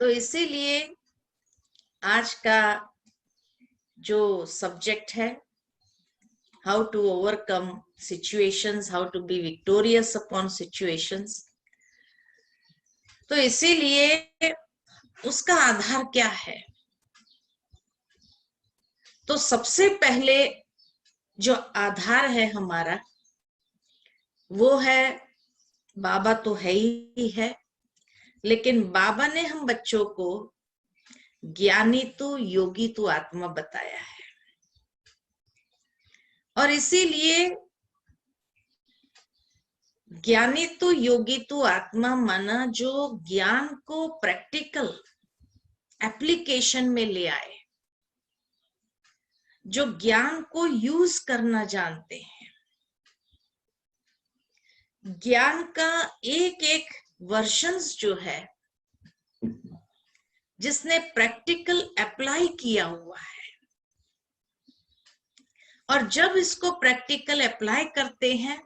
तो इसीलिए आज का जो सब्जेक्ट है, how to overcome situations, how to be victorious upon situations, तो इसीलिए उसका आधार क्या है? तो सबसे पहले जो आधार है हमारा वो है, बाबा तो है ही है, लेकिन बाबा ने हम बच्चों को ज्ञानी तू योगी तू आत्मा बताया है। और इसीलिए ज्ञानी तू योगी तू आत्मा माना जो ज्ञान को प्रैक्टिकल एप्लीकेशन में ले आए, जो ज्ञान को यूज करना जानते हैं, ज्ञान का एक एक वर्जन्स जो है जिसने प्रैक्टिकल अप्लाई किया हुआ है, और जब इसको प्रैक्टिकल अप्लाई करते हैं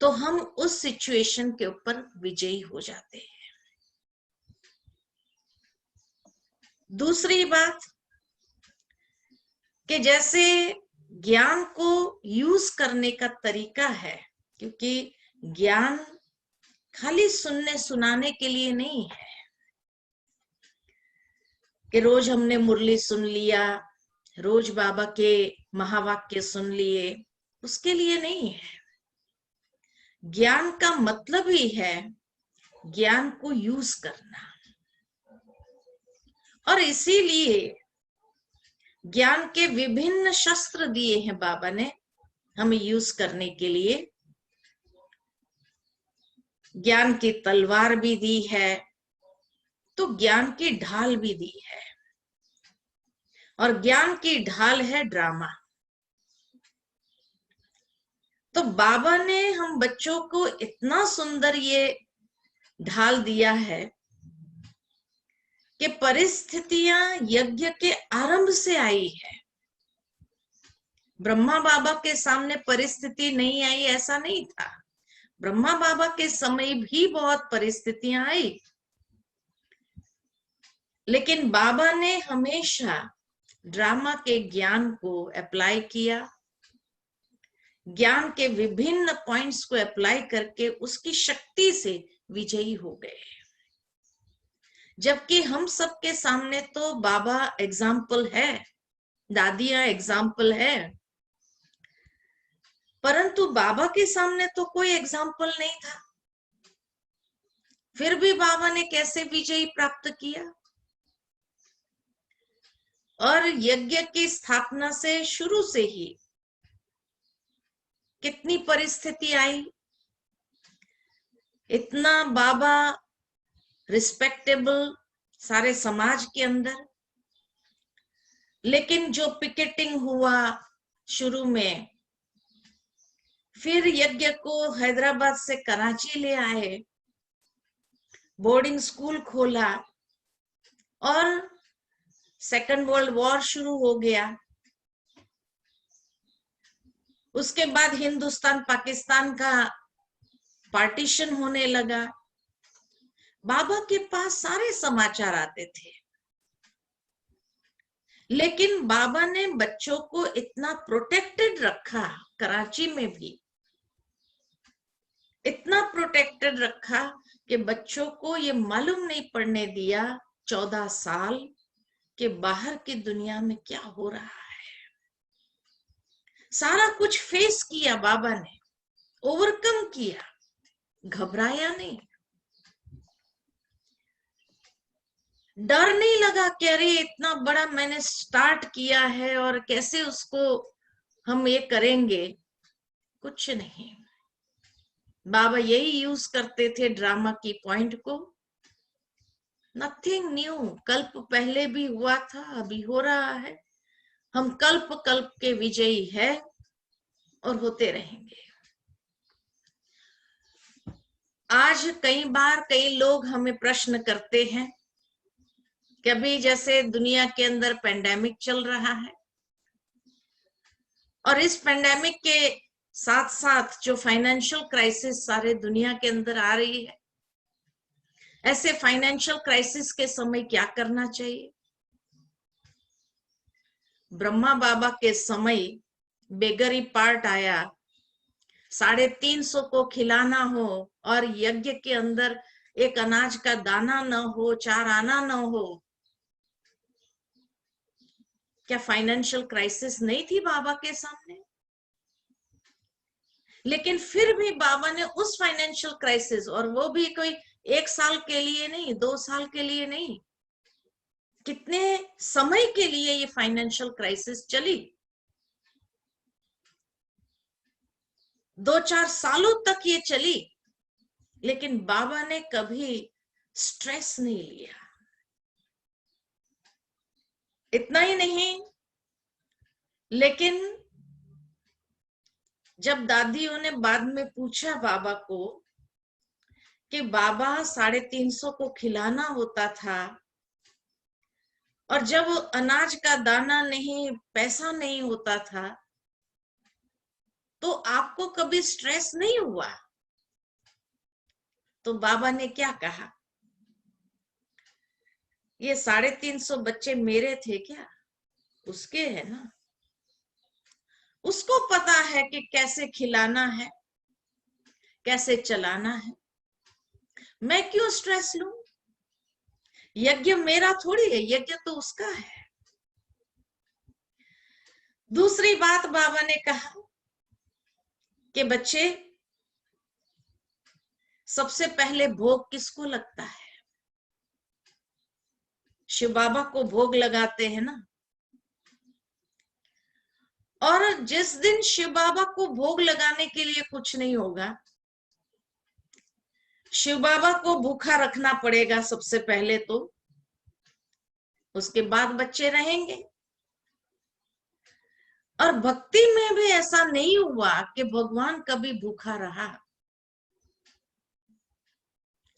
तो हम उस सिचुएशन के ऊपर विजयी हो जाते हैं। दूसरी बात कि जैसे ज्ञान को यूज करने का तरीका है, क्योंकि ज्ञान खाली सुनने सुनाने के लिए नहीं है कि रोज हमने मुरली सुन लिया, रोज बाबा के महावाक्य सुन लिए, उसके लिए नहीं है। ज्ञान का मतलब ही है ज्ञान को यूज करना, और इसीलिए ज्ञान के विभिन्न शस्त्र दिए हैं बाबा ने हमें यूज करने के लिए। ज्ञान की तलवार भी दी है, तो ज्ञान की ढाल भी दी है, और ज्ञान की ढाल है ड्रामा। तो बाबा ने हम बच्चों को इतना सुंदर ये ढाल दिया है कि परिस्थितियां यज्ञ के आरंभ से आई है। ब्रह्मा बाबा के सामने परिस्थिति नहीं आई ऐसा नहीं था, ब्रह्मा बाबा के समय भी बहुत परिस्थितियां आई, लेकिन बाबा ने हमेशा ड्रामा के ज्ञान को अप्लाई किया, ज्ञान के विभिन्न पॉइंट्स को अप्लाई करके उसकी शक्ति से विजयी हो गए। जबकि हम सबके सामने तो बाबा एग्जाम्पल है, दादियां एग्जाम्पल है, परंतु बाबा के सामने तो कोई एग्जाम्पल नहीं था। फिर भी बाबा ने कैसे विजयी प्राप्त किया? और यज्ञ की स्थापना से शुरू से ही कितनी परिस्थिति आई, इतना बाबा रिस्पेक्टेबल सारे समाज के अंदर, लेकिन जो पिकेटिंग हुआ शुरू में, फिर यज्ञ को हैदराबाद से कराची ले आए, बोर्डिंग स्कूल खोला, और सेकेंड वर्ल्ड वॉर शुरू हो गया। उसके बाद हिंदुस्तान पाकिस्तान का पार्टीशन होने लगा। बाबा के पास सारे समाचार आते थे, लेकिन बाबा ने बच्चों को इतना प्रोटेक्टेड रखा, कराची में भी इतना प्रोटेक्टेड रखा कि बच्चों को ये मालूम नहीं पड़ने दिया 14 साल कि बाहर की दुनिया में क्या हो रहा है। सारा कुछ फेस किया बाबा ने, ओवरकम किया, घबराया नहीं, डर नहीं लगा कि अरे इतना बड़ा मैंने स्टार्ट किया है और कैसे उसको हम ये करेंगे, कुछ नहीं। बाबा यही यूज करते थे ड्रामा की पॉइंट को, नथिंग न्यू, कल्प पहले भी हुआ था, अभी हो रहा है, हम कल्प कल्प के विजयी है और होते रहेंगे। आज कई बार कई लोग हमें प्रश्न करते हैं, कभी जैसे दुनिया के अंदर पेंडेमिक चल रहा है, और इस पेंडेमिक के साथ साथ जो फाइनेंशियल क्राइसिस सारे दुनिया के अंदर आ रही है, ऐसे फाइनेंशियल क्राइसिस के समय क्या करना चाहिए? ब्रह्मा बाबा के समय बेगरी पार्ट आया, 350 को खिलाना हो और यज्ञ के अंदर एक अनाज का दाना न हो, 4 आना न हो। क्या फाइनेंशियल क्राइसिस नहीं थी बाबा के सामने? लेकिन फिर भी बाबा ने उस फाइनेंशियल क्राइसिस, और वो भी कोई 1 साल के लिए नहीं, 2 साल के लिए नहीं, कितने समय के लिए ये फाइनेंशियल क्राइसिस चली? 2-4 सालों तक ये चली, लेकिन बाबा ने कभी स्ट्रेस नहीं लिया। इतना ही नहीं, लेकिन जब दादियों ने बाद में पूछा बाबा को कि बाबा 350 को खिलाना होता था, और जब अनाज का दाना नहीं, पैसा नहीं होता था, तो आपको कभी स्ट्रेस नहीं हुआ? तो बाबा ने क्या कहा? ये 350 बच्चे मेरे थे क्या? उसके है ना, उसको पता है कि कैसे खिलाना है, कैसे चलाना है। मैं क्यों स्ट्रेस लूं? यज्ञ मेरा थोड़ी है, यज्ञ तो उसका है। दूसरी बात बाबा ने कहा कि बच्चे, सबसे पहले भोग किसको लगता है? शिव बाबा को भोग लगाते हैं ना। और जिस दिन शिव बाबा को भोग लगाने के लिए कुछ नहीं होगा, शिव बाबा को भूखा रखना पड़ेगा सबसे पहले, तो उसके बाद बच्चे रहेंगे। और भक्ति में भी ऐसा नहीं हुआ कि भगवान कभी भूखा रहा।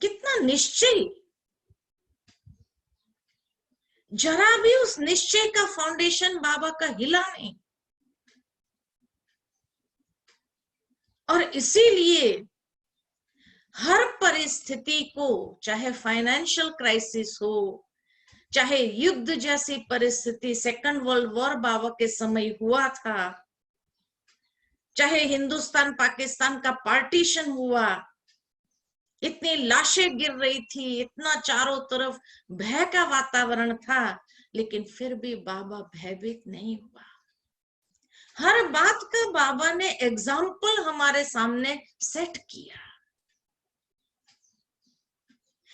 कितना निश्चय! जरा भी उस निश्चय का फाउंडेशन बाबा का हिला नहीं। और इसीलिए हर परिस्थिति को, चाहे फाइनेंशियल क्राइसिस हो, चाहे युद्ध जैसी परिस्थिति, सेकंड वर्ल्ड वॉर बाबा के समय हुआ था, चाहे हिंदुस्तान पाकिस्तान का पार्टीशन हुआ, इतनी लाशें गिर रही थी, इतना चारों तरफ भय का वातावरण था, लेकिन फिर भी बाबा भयभीत नहीं हुआ। हर बात का बाबा ने एग्जाम्पल हमारे सामने सेट किया।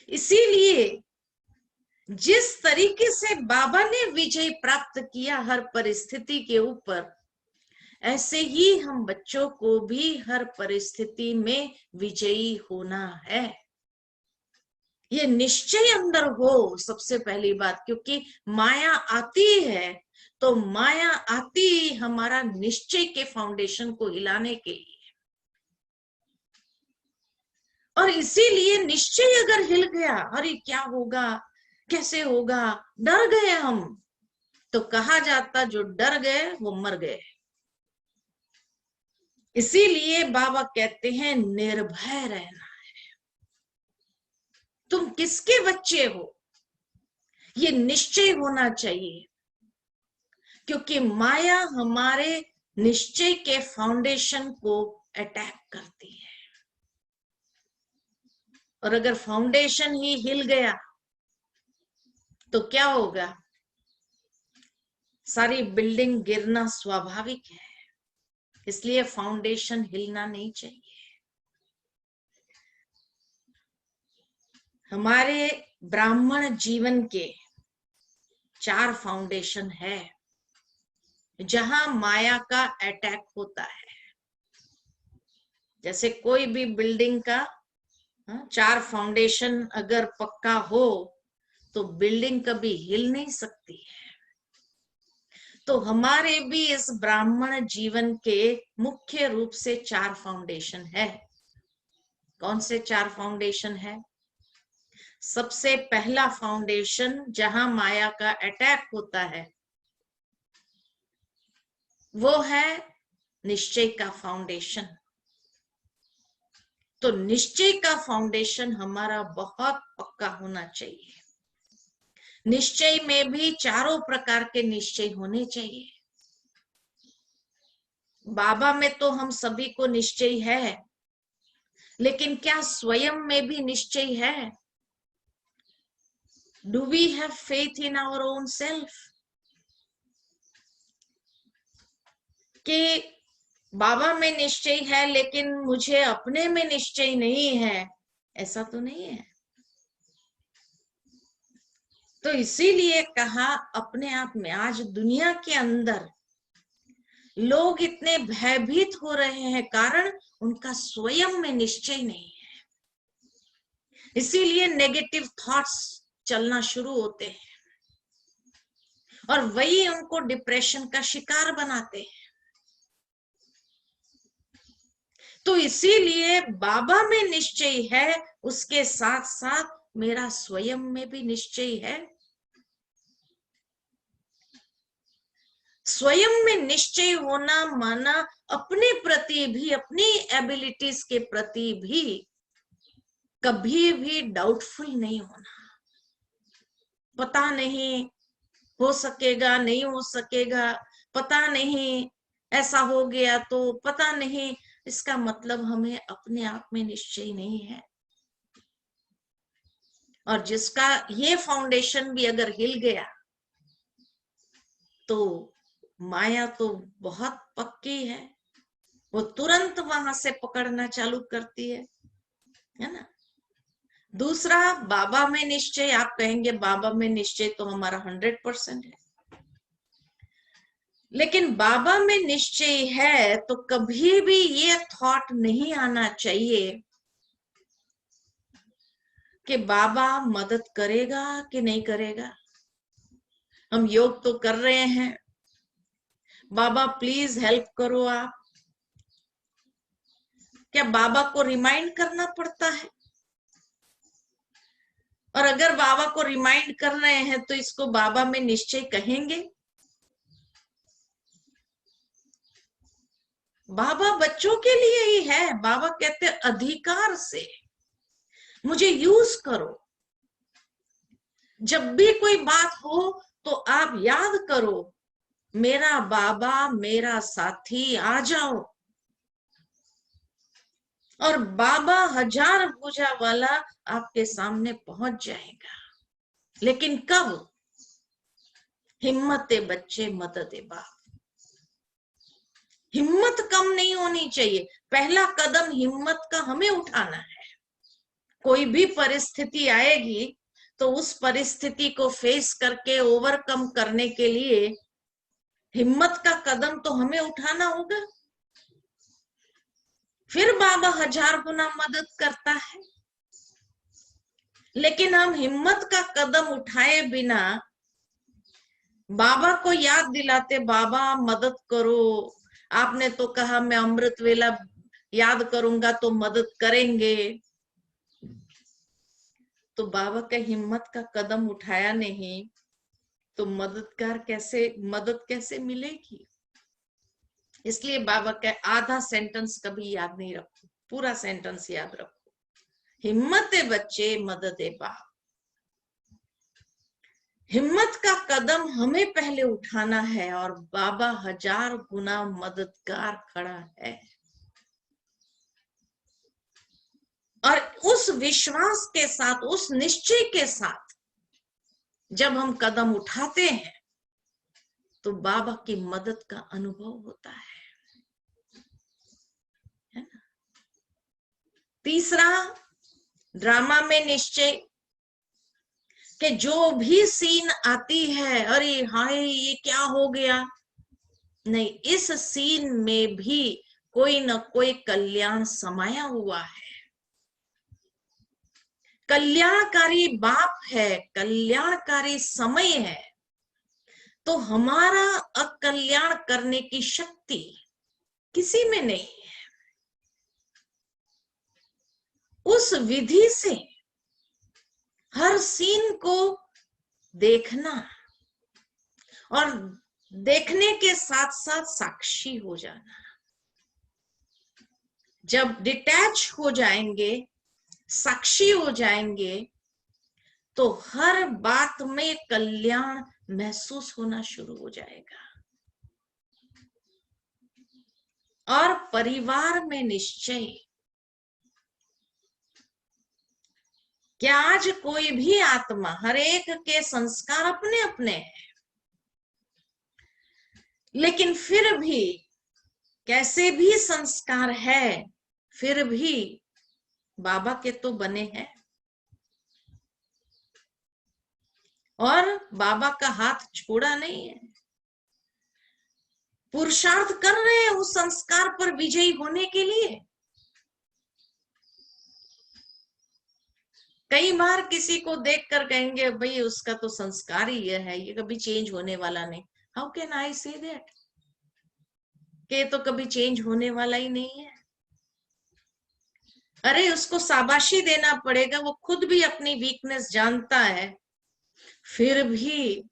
इसीलिए जिस तरीके से बाबा ने विजय प्राप्त किया हर परिस्थिति के ऊपर, ऐसे ही हम बच्चों को भी हर परिस्थिति में विजयी होना है। ये निश्चय अंदर हो सबसे पहली बात, क्योंकि माया आती है तो माया आती हमारा निश्चय के फाउंडेशन को हिलाने के लिए। और इसीलिए निश्चय अगर हिल गया, अरे क्या होगा, कैसे होगा, डर गए हम, तो कहा जाता जो डर गए वो मर गए। इसीलिए बाबा कहते हैं निर्भय रहना है। तुम किसके बच्चे हो ये निश्चय होना चाहिए, क्योंकि माया हमारे निश्चय के फाउंडेशन को अटैक करती है। और अगर फाउंडेशन ही हिल गया तो क्या होगा? सारी बिल्डिंग गिरना स्वाभाविक है। इसलिए फाउंडेशन हिलना नहीं चाहिए। हमारे ब्राह्मण जीवन के 4 फाउंडेशन है जहां माया का अटैक होता है। जैसे कोई भी बिल्डिंग का 4 फाउंडेशन अगर पक्का हो तो बिल्डिंग कभी हिल नहीं सकती है। तो हमारे भी इस ब्राह्मण जीवन के मुख्य रूप से 4 फाउंडेशन है। कौन से 4 फाउंडेशन है? सबसे पहला फाउंडेशन जहां माया का अटैक होता है वो है निश्चय का फाउंडेशन। तो निश्चय का फाउंडेशन हमारा बहुत पक्का होना चाहिए। निश्चय में भी चारों प्रकार के निश्चय होने चाहिए। बाबा में तो हम सभी को निश्चय है, लेकिन क्या स्वयं में भी निश्चय है? Do we have faith in our own self? कि बाबा में निश्चय है लेकिन मुझे अपने में निश्चय नहीं है, ऐसा तो नहीं है। तो इसीलिए कहा अपने आप में। आज दुनिया के अंदर लोग इतने भयभीत हो रहे हैं, कारण उनका स्वयं में निश्चय नहीं है। इसीलिए नेगेटिव थॉट्स चलना शुरू होते हैं और वही उनको डिप्रेशन का शिकार बनाते हैं। तो इसीलिए बाबा में निश्चय है, उसके साथ साथ मेरा स्वयं में भी निश्चय है। स्वयं में निश्चय होना माना अपने प्रति भी, अपनी एबिलिटीज के प्रति भी कभी भी डाउटफुल नहीं होना। पता नहीं हो सकेगा, नहीं हो सकेगा, पता नहीं ऐसा हो गया तो पता नहीं, इसका मतलब हमें अपने आप में निश्चय नहीं है। और जिसका ये फाउंडेशन भी अगर हिल गया तो माया तो बहुत पक्की है, वो तुरंत वहां से पकड़ना चालू करती है ना। दूसरा, बाबा में निश्चय। आप कहेंगे बाबा में निश्चय तो हमारा 100% है, लेकिन बाबा में निश्चय है तो कभी भी ये थॉट नहीं आना चाहिए कि बाबा मदद करेगा कि नहीं करेगा। हम योग तो कर रहे हैं, बाबा प्लीज हेल्प करो आप। क्या बाबा को रिमाइंड करना पड़ता है? और अगर बाबा को रिमाइंड कर रहे हैं तो इसको बाबा में निश्चय कहेंगे? बाबा बच्चों के लिए ही है। बाबा कहते अधिकार से मुझे यूज करो। जब भी कोई बात हो तो आप याद करो, मेरा बाबा मेरा साथी, आ जाओ। और बाबा 1000 भुजा वाला आपके सामने पहुंच जाएगा। लेकिन कब? हिम्मत बच्चे, मदद बाप। हिम्मत कम नहीं होनी चाहिए। पहला कदम हिम्मत का हमें उठाना है। कोई भी परिस्थिति आएगी तो उस परिस्थिति को फेस करके ओवरकम करने के लिए हिम्मत का कदम तो हमें उठाना होगा। फिर बाबा 1000 गुना मदद करता है। लेकिन हम हिम्मत का कदम उठाए बिना बाबा को याद दिलाते, बाबा मदद करो, आपने तो कहा मैं अमृत वेला याद करूंगा तो मदद करेंगे, तो बाबा का हिम्मत का कदम उठाया नहीं तो मदद कैसे मिलेगी? इसलिए बाबा का आधा सेंटेंस कभी याद नहीं रखो, पूरा सेंटेंस याद रखो। हिम्मत बच्चे, मदद बाप। हिम्मत का कदम हमें पहले उठाना है और बाबा 1000 गुना मददगार खड़ा है। और उस विश्वास के साथ, उस निश्चय के साथ जब हम कदम उठाते हैं तो बाबा की मदद का अनुभव होता है ना। तीसरा, ड्रामा में निश्चय कि जो भी सीन आती है, अरे हाय ये क्या हो गया, नहीं, इस सीन में भी कोई न कोई कल्याण समाया हुआ है। कल्याणकारी बाप है, कल्याणकारी समय है, तो हमारा अकल्याण करने की शक्ति किसी में नहीं है। उस विधि से हर सीन को देखना और देखने के साथ साथ साक्षी हो जाना। जब डिटैच हो जाएंगे, साक्षी हो जाएंगे, तो हर बात में कल्याण महसूस होना शुरू हो जाएगा। और परिवार में निश्चय कि आज कोई भी आत्मा, हर एक के संस्कार अपने अपने हैं, लेकिन फिर भी कैसे भी संस्कार है, फिर भी बाबा के तो बने हैं, और बाबा का हाथ छोड़ा नहीं है। पुरुषार्थ कर रहे हैं उस संस्कार पर विजयी होने के लिए। कई बार किसी को देखकर कहेंगे भाई उसका तो संस्कार ही यह है, ये कभी चेंज होने वाला नहीं। How can I say that, कि तो कभी चेंज होने वाला ही नहीं है। अरे उसको शाबाशी देना पड़ेगा, वो खुद भी अपनी वीकनेस जानता है, फिर भी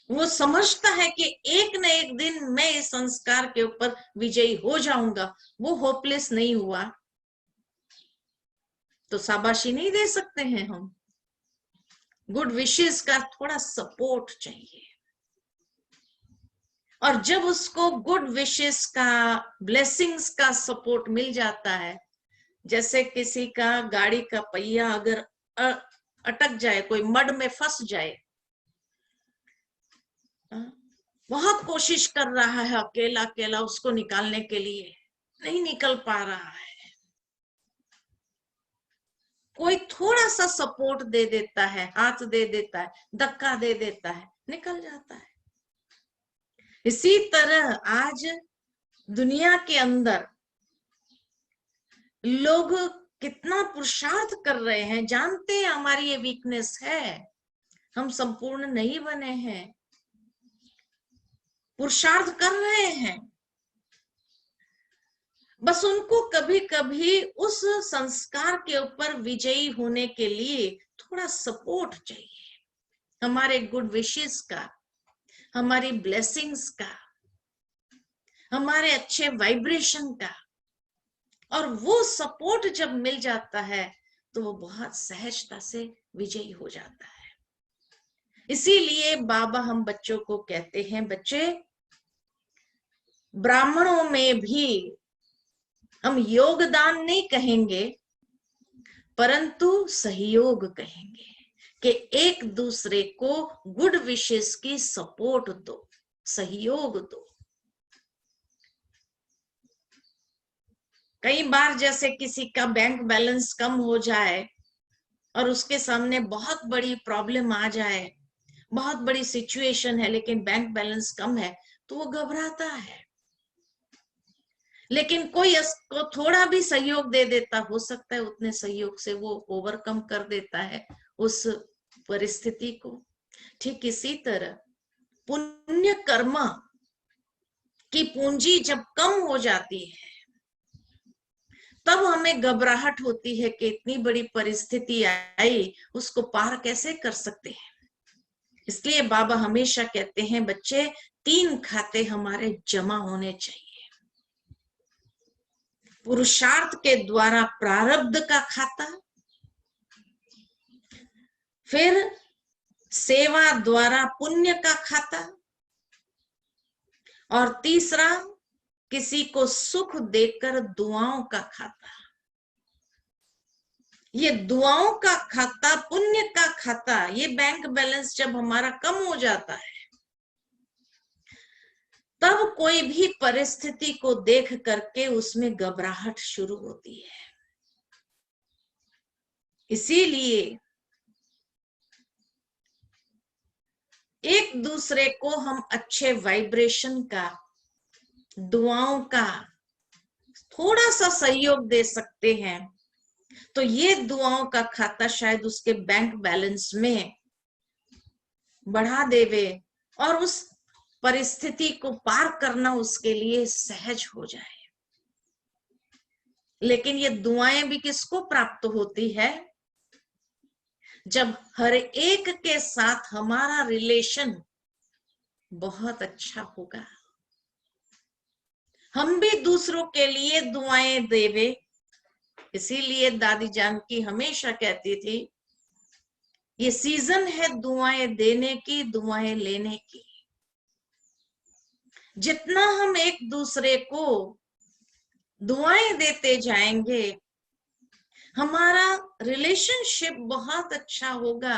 वो समझता है कि एक न एक दिन मैं इस संस्कार के ऊपर विजयी हो जाऊंगा। वो होपलेस नहीं हुआ तो शाबाशी नहीं दे सकते हैं हम। गुड विशेस का थोड़ा सपोर्ट चाहिए, और जब उसको गुड विशेस का, ब्लेसिंग्स का सपोर्ट मिल जाता है, जैसे किसी का गाड़ी का पहिया अगर अटक जाए, कोई मड में फंस जाए, बहुत कोशिश कर रहा है अकेला अकेला उसको निकालने के लिए, नहीं निकल पा रहा है, कोई थोड़ा सा सपोर्ट दे देता है, हाथ दे देता है, धक्का दे देता है, निकल जाता है। इसी तरह आज दुनिया के अंदर लोग कितना पुरुषार्थ कर रहे हैं, जानते हैं हमारी ये वीकनेस है, हम संपूर्ण नहीं बने हैं, पुरुषार्थ कर रहे हैं, बस उनको कभी कभी उस संस्कार के ऊपर विजयी होने के लिए थोड़ा सपोर्ट चाहिए, हमारे गुड विशेस का, हमारी ब्लेसिंग्स का, हमारे अच्छे वाइब्रेशन का। और वो सपोर्ट जब मिल जाता है तो वो बहुत सहजता से विजयी हो जाता है। इसीलिए बाबा हम बच्चों को कहते हैं, बच्चे ब्राह्मणों में भी हम योगदान नहीं कहेंगे, परंतु सहयोग कहेंगे, कि एक दूसरे को गुड विशेस की सपोर्ट दो, सहयोग दो। कई बार जैसे किसी का बैंक बैलेंस कम हो जाए और उसके सामने बहुत बड़ी प्रॉब्लम आ जाए, बहुत बड़ी सिचुएशन है, लेकिन बैंक बैलेंस कम है, तो वो घबराता है, लेकिन कोई उसको थोड़ा भी सहयोग दे देता, हो सकता है उतने सहयोग से वो ओवरकम कर देता है उस परिस्थिति को। ठीक इसी तरह पुण्य कर्म की पूंजी जब कम हो जाती है, तब हमें घबराहट होती है कि इतनी बड़ी परिस्थिति आई, उसको पार कैसे कर सकते हैं। इसलिए बाबा हमेशा कहते हैं, बच्चे 3 खाते हमारे जमा होने चाहिए। पुरुषार्थ के द्वारा प्रारब्ध का खाता, फिर सेवा द्वारा पुण्य का खाता, और तीसरा किसी को सुख देकर दुआओं का खाता। ये दुआओं का खाता, पुण्य का खाता, ये बैंक बैलेंस जब हमारा कम हो जाता है, तब कोई भी परिस्थिति को देख करके उसमें घबराहट शुरू होती है। इसीलिए एक दूसरे को हम अच्छे वाइब्रेशन का, दुआओं का थोड़ा सा सहयोग दे सकते हैं, तो ये दुआओं का खाता शायद उसके बैंक बैलेंस में बढ़ा देवे और उस परिस्थिति को पार करना उसके लिए सहज हो जाए। लेकिन ये दुआएं भी किसको प्राप्त होती है? जब हर एक के साथ हमारा रिलेशन बहुत अच्छा होगा, हम भी दूसरों के लिए दुआएं देवे। इसीलिए दादी जानकी हमेशा कहती थी, ये सीजन है दुआएं देने की, दुआएं लेने की। जितना हम एक दूसरे को दुआएं देते जाएंगे, हमारा रिलेशनशिप बहुत अच्छा होगा,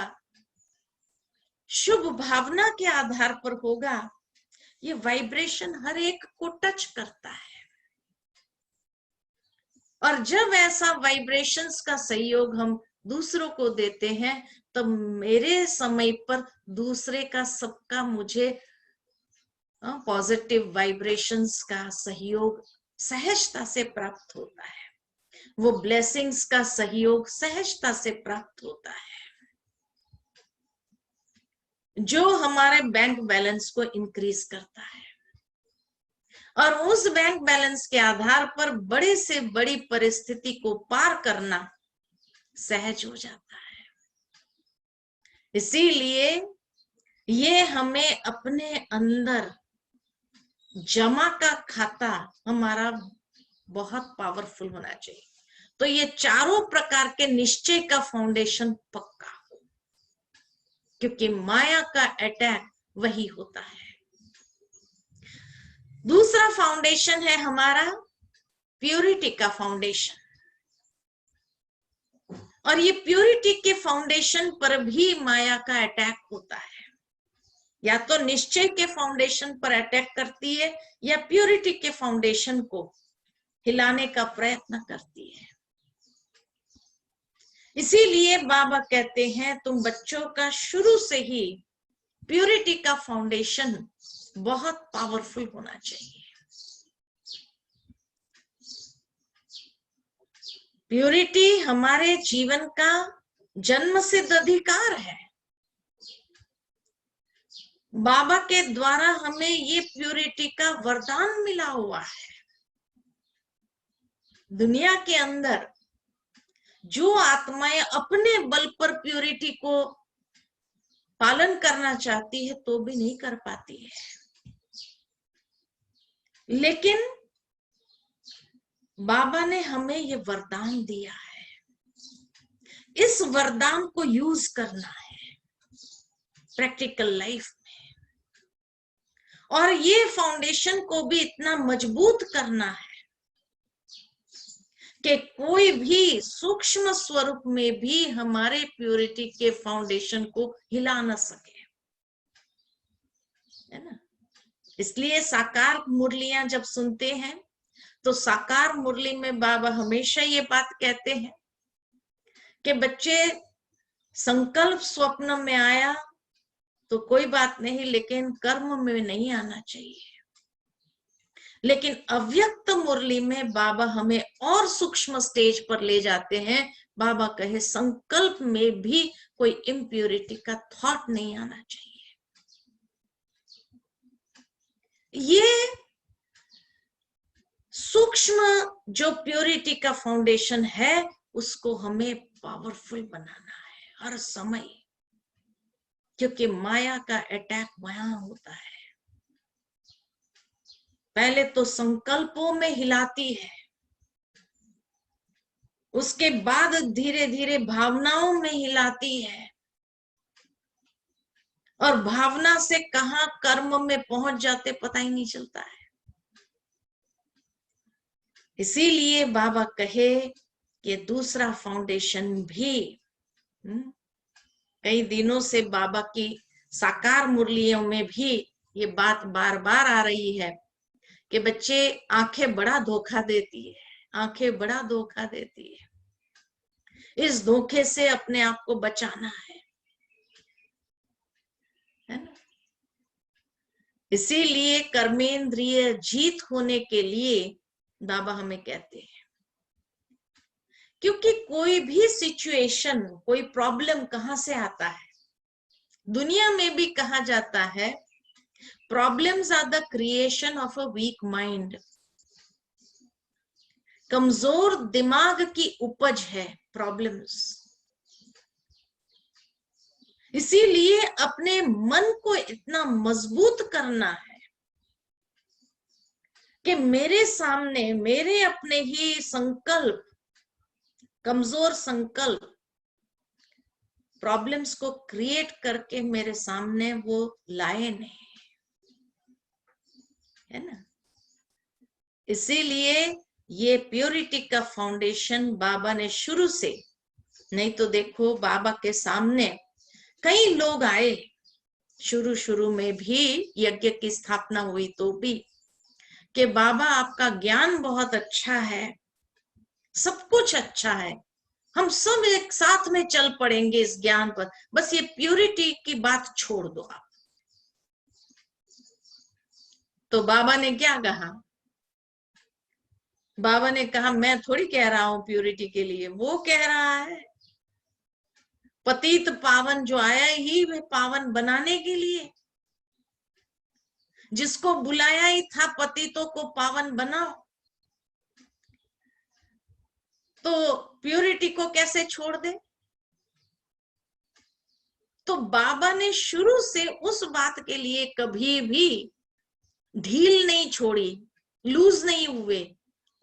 शुभ भावना के आधार पर होगा। ये वाइब्रेशन हर एक को टच करता है, और जब ऐसा वाइब्रेशंस का सहयोग हम दूसरों को देते हैं, तो मेरे समय पर दूसरे का, सबका मुझे पॉजिटिव वाइब्रेशंस का सहयोग सहजता से प्राप्त होता है। वो ब्लेसिंग्स का सहयोग सहजता से प्राप्त होता है, जो हमारे बैंक बैलेंस को इंक्रीज करता है। और उस बैंक बैलेंस के आधार पर बड़े से बड़ी परिस्थिति को पार करना सहज हो जाता है। इसीलिए ये हमें अपने अंदर जमा का खाता हमारा बहुत पावरफुल होना चाहिए। तो ये चारों प्रकार के निश्चय का फाउंडेशन पक्का हो, क्योंकि माया का अटैक वही होता है। दूसरा फाउंडेशन है हमारा प्योरिटी का फाउंडेशन, और ये प्योरिटी के फाउंडेशन पर भी माया का अटैक होता है। या तो निश्चय के फाउंडेशन पर अटैक करती है, या प्योरिटी के फाउंडेशन को हिलाने का प्रयत्न करती है। इसीलिए बाबा कहते हैं, तुम बच्चों का शुरू से ही प्योरिटी का फाउंडेशन बहुत पावरफुल होना चाहिए। प्योरिटी हमारे जीवन का जन्म सिद्ध अधिकार है। बाबा के द्वारा हमें ये प्योरिटी का वरदान मिला हुआ है। दुनिया के अंदर जो आत्माएं अपने बल पर प्योरिटी को पालन करना चाहती है, तो भी नहीं कर पाती है। लेकिन बाबा ने हमें ये वरदान दिया है, इस वरदान को यूज करना है प्रैक्टिकल लाइफ में, और ये फाउंडेशन को भी इतना मजबूत करना है कि कोई भी सूक्ष्म स्वरूप में भी हमारे प्योरिटी के फाउंडेशन को हिला न सके, है ना। इसलिए साकार मुरलियां जब सुनते हैं, तो साकार मुरली में बाबा हमेशा ये बात कहते हैं कि बच्चे, संकल्प स्वप्न में आया तो कोई बात नहीं, लेकिन कर्म में नहीं आना चाहिए। लेकिन अव्यक्त मुरली में बाबा हमें और सूक्ष्म स्टेज पर ले जाते हैं। बाबा कहे, संकल्प में भी कोई इम्प्योरिटी का थॉट नहीं आना चाहिए। ये सूक्ष्म जो प्योरिटी का फाउंडेशन है, उसको हमें पावरफुल बनाना है हर समय, क्योंकि माया का अटैक वहां होता है। पहले तो संकल्पों में हिलाती है, उसके बाद धीरे धीरे भावनाओं में हिलाती है, और भावना से कहां कर्म में पहुंच जाते पता ही नहीं चलता है। इसीलिए बाबा कहे कि दूसरा फाउंडेशन भी, कई दिनों से बाबा की साकार मुरलियों में भी ये बात बार बार आ रही है कि बच्चे, आंखें बड़ा धोखा देती है, आंखें बड़ा धोखा देती है। इस धोखे से अपने आप को बचाना है ना। इसीलिए कर्मेंद्रिय जीत होने के लिए बाबा हमें कहते हैं, क्योंकि कोई भी सिचुएशन, कोई प्रॉब्लम कहां से आता है। दुनिया में भी कहा जाता है, problems are the creation of a weak mind. कमजोर दिमाग की उपज है प्रॉब्लम्स। इसीलिए अपने मन को इतना मजबूत करना है कि मेरे सामने मेरे अपने ही संकल्प, कमजोर संकल्प प्रॉब्लम्स को क्रिएट करके मेरे सामने वो लाए नहीं, है ना। इसीलिए ये प्योरिटी का फाउंडेशन बाबा ने शुरू से, नहीं तो देखो बाबा के सामने कई लोग आए, शुरू में भी यज्ञ की स्थापना हुई तो भी, कि बाबा आपका ज्ञान बहुत अच्छा है, सब कुछ अच्छा है, हम सब एक साथ में चल पड़ेंगे इस ज्ञान पर, बस ये प्यूरिटी की बात छोड़ दो आप। तो बाबा ने क्या कहा? बाबा ने कहा मैं थोड़ी कह रहा हूं प्यूरिटी के लिए, वो कह रहा है। पतित पावन जो आया ही वे पावन बनाने के लिए, जिसको बुलाया ही था पतितों को पावन बनाओ, तो प्यूरिटी को कैसे छोड़ दे? तो बाबा ने शुरू से उस बात के लिए कभी भी ढील नहीं छोड़ी, लूज नहीं हुए,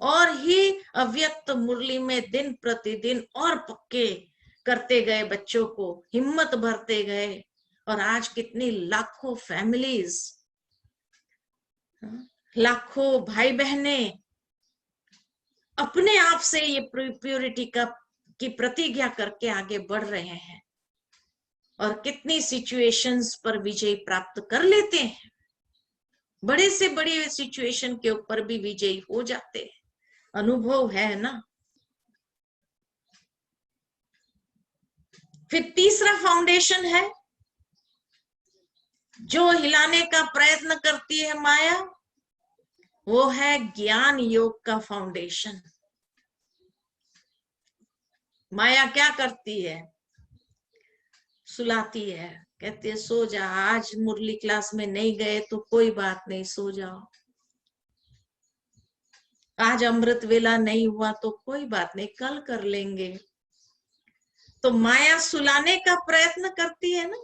और ही अव्यक्त मुरली में दिन प्रतिदिन और पक्के करते गए, बच्चों को हिम्मत भरते गए। और आज कितनी लाखों फैमिलीज, लाखों भाई बहने अपने आप से ये प्योरिटी की प्रतिज्ञा करके आगे बढ़ रहे हैं, और कितनी सिचुएशंस पर विजय प्राप्त कर लेते हैं, बड़े से बड़े सिचुएशन के ऊपर भी विजयी हो जाते हैं। अनुभव है ना। फिर तीसरा फाउंडेशन है जो हिलाने का प्रयत्न करती है माया, वो है ज्ञान योग का फाउंडेशन। माया क्या करती है? सुलाती है, कहती है सो जा, आज मुरली क्लास में नहीं गए तो कोई बात नहीं, सो जाओ। आज अमृत वेला नहीं हुआ तो कोई बात नहीं, कल कर लेंगे। तो माया सुलाने का प्रयत्न करती है ना।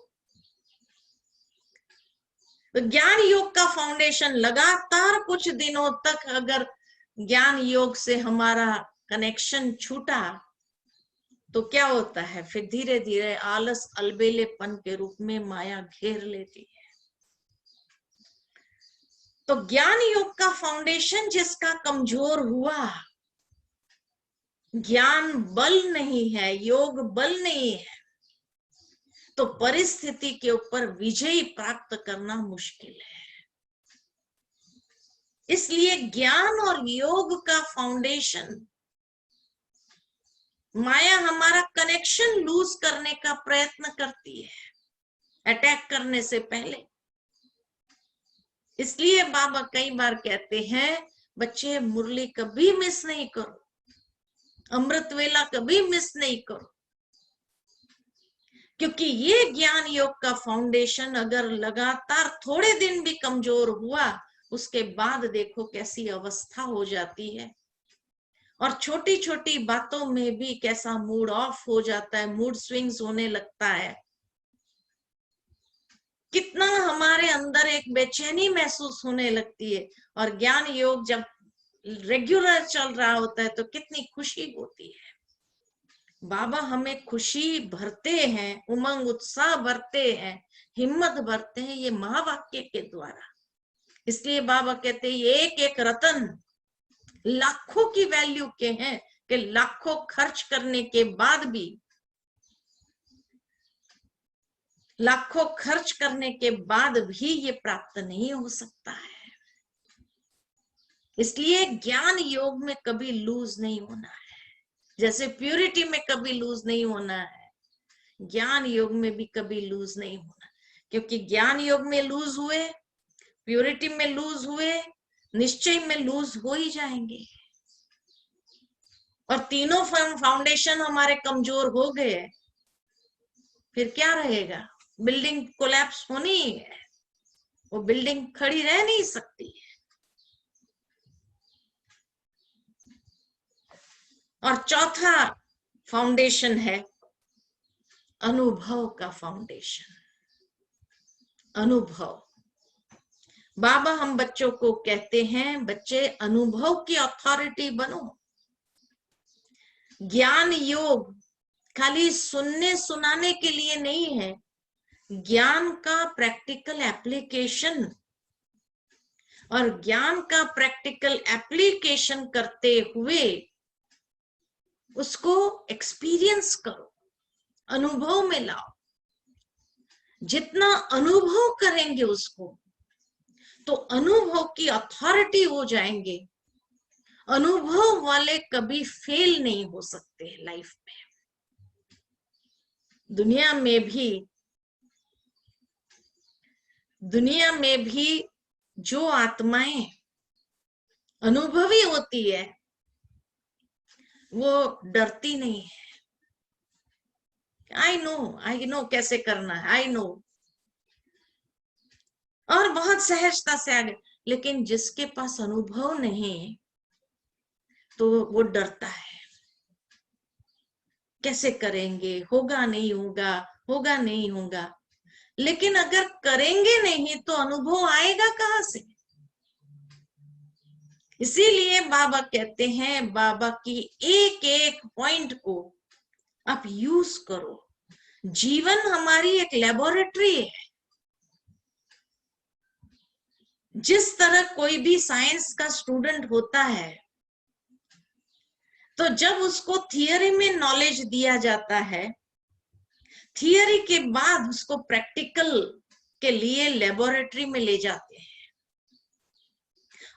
तो ज्ञान योग का फाउंडेशन लगातार कुछ दिनों तक अगर ज्ञान योग से हमारा कनेक्शन छूटा तो क्या होता है? फिर धीरे धीरे आलस, अलबेलेपन के रूप में माया घेर लेती है। तो ज्ञान योग का फाउंडेशन जिसका कमजोर हुआ, ज्ञान बल नहीं है, योग बल नहीं है, तो परिस्थिति के ऊपर विजय प्राप्त करना मुश्किल है। इसलिए ज्ञान और योग का फाउंडेशन, माया हमारा कनेक्शन लूज करने का प्रयत्न करती है अटैक करने से पहले। इसलिए बाबा कई बार कहते हैं बच्चे मुरली कभी मिस नहीं करो, अमृत वेला कभी मिस नहीं करो, क्योंकि ये ज्ञान योग का फाउंडेशन अगर लगातार थोड़े दिन भी कमजोर हुआ, उसके बाद देखो कैसी अवस्था हो जाती है, और छोटी छोटी बातों में भी कैसा मूड ऑफ हो जाता है, मूड स्विंग्स होने लगता है, कितना हमारे अंदर एक बेचैनी महसूस होने लगती है। और ज्ञान योग जब रेगुलर चल रहा होता है तो कितनी खुशी होती है। बाबा हमें खुशी भरते हैं, उमंग उत्साह भरते हैं, हिम्मत भरते हैं, ये महावाक्य के द्वारा। इसलिए बाबा कहते हैं ये एक एक रतन लाखों की वैल्यू के हैं, कि लाखों खर्च करने के बाद भी, लाखों खर्च करने के बाद भी ये प्राप्त नहीं हो सकता है। इसलिए ज्ञान योग में कभी लूज नहीं होना है, जैसे प्यूरिटी में कभी लूज नहीं होना है, ज्ञान योग में भी कभी लूज नहीं होना। क्योंकि ज्ञान योग में लूज हुए, प्यूरिटी में लूज हुए, निश्चय में लूज हो ही जाएंगे। और तीनों फाउंडेशन हमारे कमजोर हो गए, फिर क्या रहेगा? बिल्डिंग कोलैप्स होनी ही है, वो बिल्डिंग खड़ी रह नहीं सकती है। और चौथा फाउंडेशन है अनुभव का फाउंडेशन। अनुभव, बाबा हम बच्चों को कहते हैं, बच्चे अनुभव की अथॉरिटी बनो। ज्ञान योग खाली सुनने सुनाने के लिए नहीं है, ज्ञान का प्रैक्टिकल एप्लीकेशन, और ज्ञान का प्रैक्टिकल एप्लीकेशन करते हुए उसको एक्सपीरियंस करो, अनुभव में लाओ। जितना अनुभव करेंगे उसको, तो अनुभव की अथॉरिटी हो जाएंगे। अनुभव वाले कभी फेल नहीं हो सकते लाइफ में। दुनिया में भी जो आत्माएं अनुभवी होती है वो डरती नहीं है। आई नो कैसे करना है, आई नो, और बहुत सहजता से आगे। लेकिन जिसके पास अनुभव नहीं तो वो डरता है, कैसे करेंगे, होगा नहीं होगा, होगा नहीं होगा। लेकिन अगर करेंगे नहीं तो अनुभव आएगा कहां से? इसीलिए बाबा कहते हैं, बाबा की एक एक पॉइंट को आप यूज करो। जीवन हमारी एक लेबोरेटरी है। जिस तरह कोई भी साइंस का स्टूडेंट होता है, तो जब उसको थियरी में नॉलेज दिया जाता है, थियरी के बाद उसको प्रैक्टिकल के लिए लेबोरेटरी में ले जाते हैं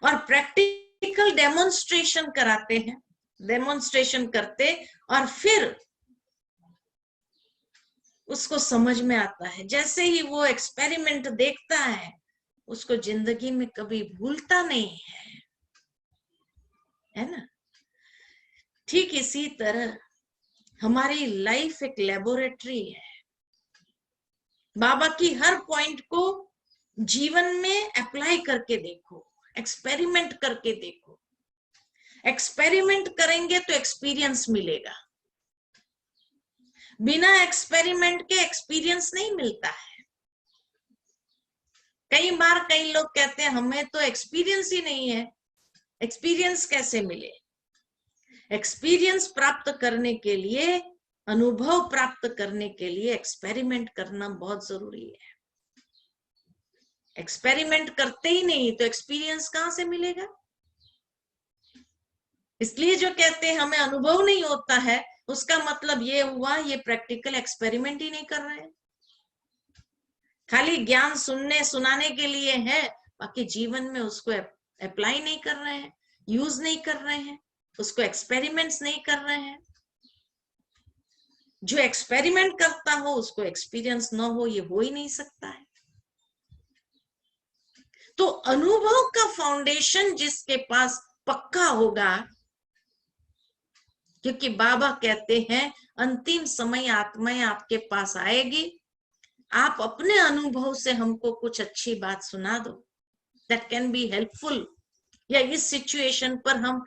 और प्रैक्टिकल डेमोन्स्ट्रेशन कराते हैं, डेमोन्स्ट्रेशन करते, और फिर उसको समझ में आता है। जैसे ही वो एक्सपेरिमेंट देखता है, उसको जिंदगी में कभी भूलता नहीं है ना। ठीक इसी तरह हमारी लाइफ एक लेबोरेटरी है। बाबा की हर पॉइंट को जीवन में अप्लाई करके देखो, एक्सपेरिमेंट करके देखो। एक्सपेरिमेंट करेंगे तो एक्सपीरियंस मिलेगा। बिना एक्सपेरिमेंट के एक्सपीरियंस नहीं मिलता है। कई बार कई लोग कहते हैं हमें तो एक्सपीरियंस ही नहीं है। एक्सपीरियंस कैसे मिले? एक्सपीरियंस प्राप्त करने के लिए, अनुभव प्राप्त करने के लिए एक्सपेरिमेंट करना बहुत जरूरी है। एक्सपेरिमेंट करते ही नहीं तो एक्सपीरियंस कहां से मिलेगा? इसलिए जो कहते हैं हमें अनुभव नहीं होता है, उसका मतलब ये हुआ ये प्रैक्टिकल एक्सपेरिमेंट ही नहीं कर रहे हैं। खाली ज्ञान सुनने सुनाने के लिए है, बाकी जीवन में उसको अप्लाई नहीं कर रहे हैं, यूज नहीं कर रहे हैं, उसको एक्सपेरिमेंट्स नहीं कर रहे हैं। जो एक्सपेरिमेंट करता हो उसको एक्सपीरियंस ना हो, ये हो ही नहीं सकता है। तो अनुभव का फाउंडेशन जिसके पास पक्का होगा, क्योंकि बाबा कहते हैं अंतिम समय आत्माएं आपके पास आएगी, आप अपने अनुभव से हमको कुछ अच्छी बात सुना दो, दैट कैन बी हेल्पफुल, या इस सिचुएशन पर हम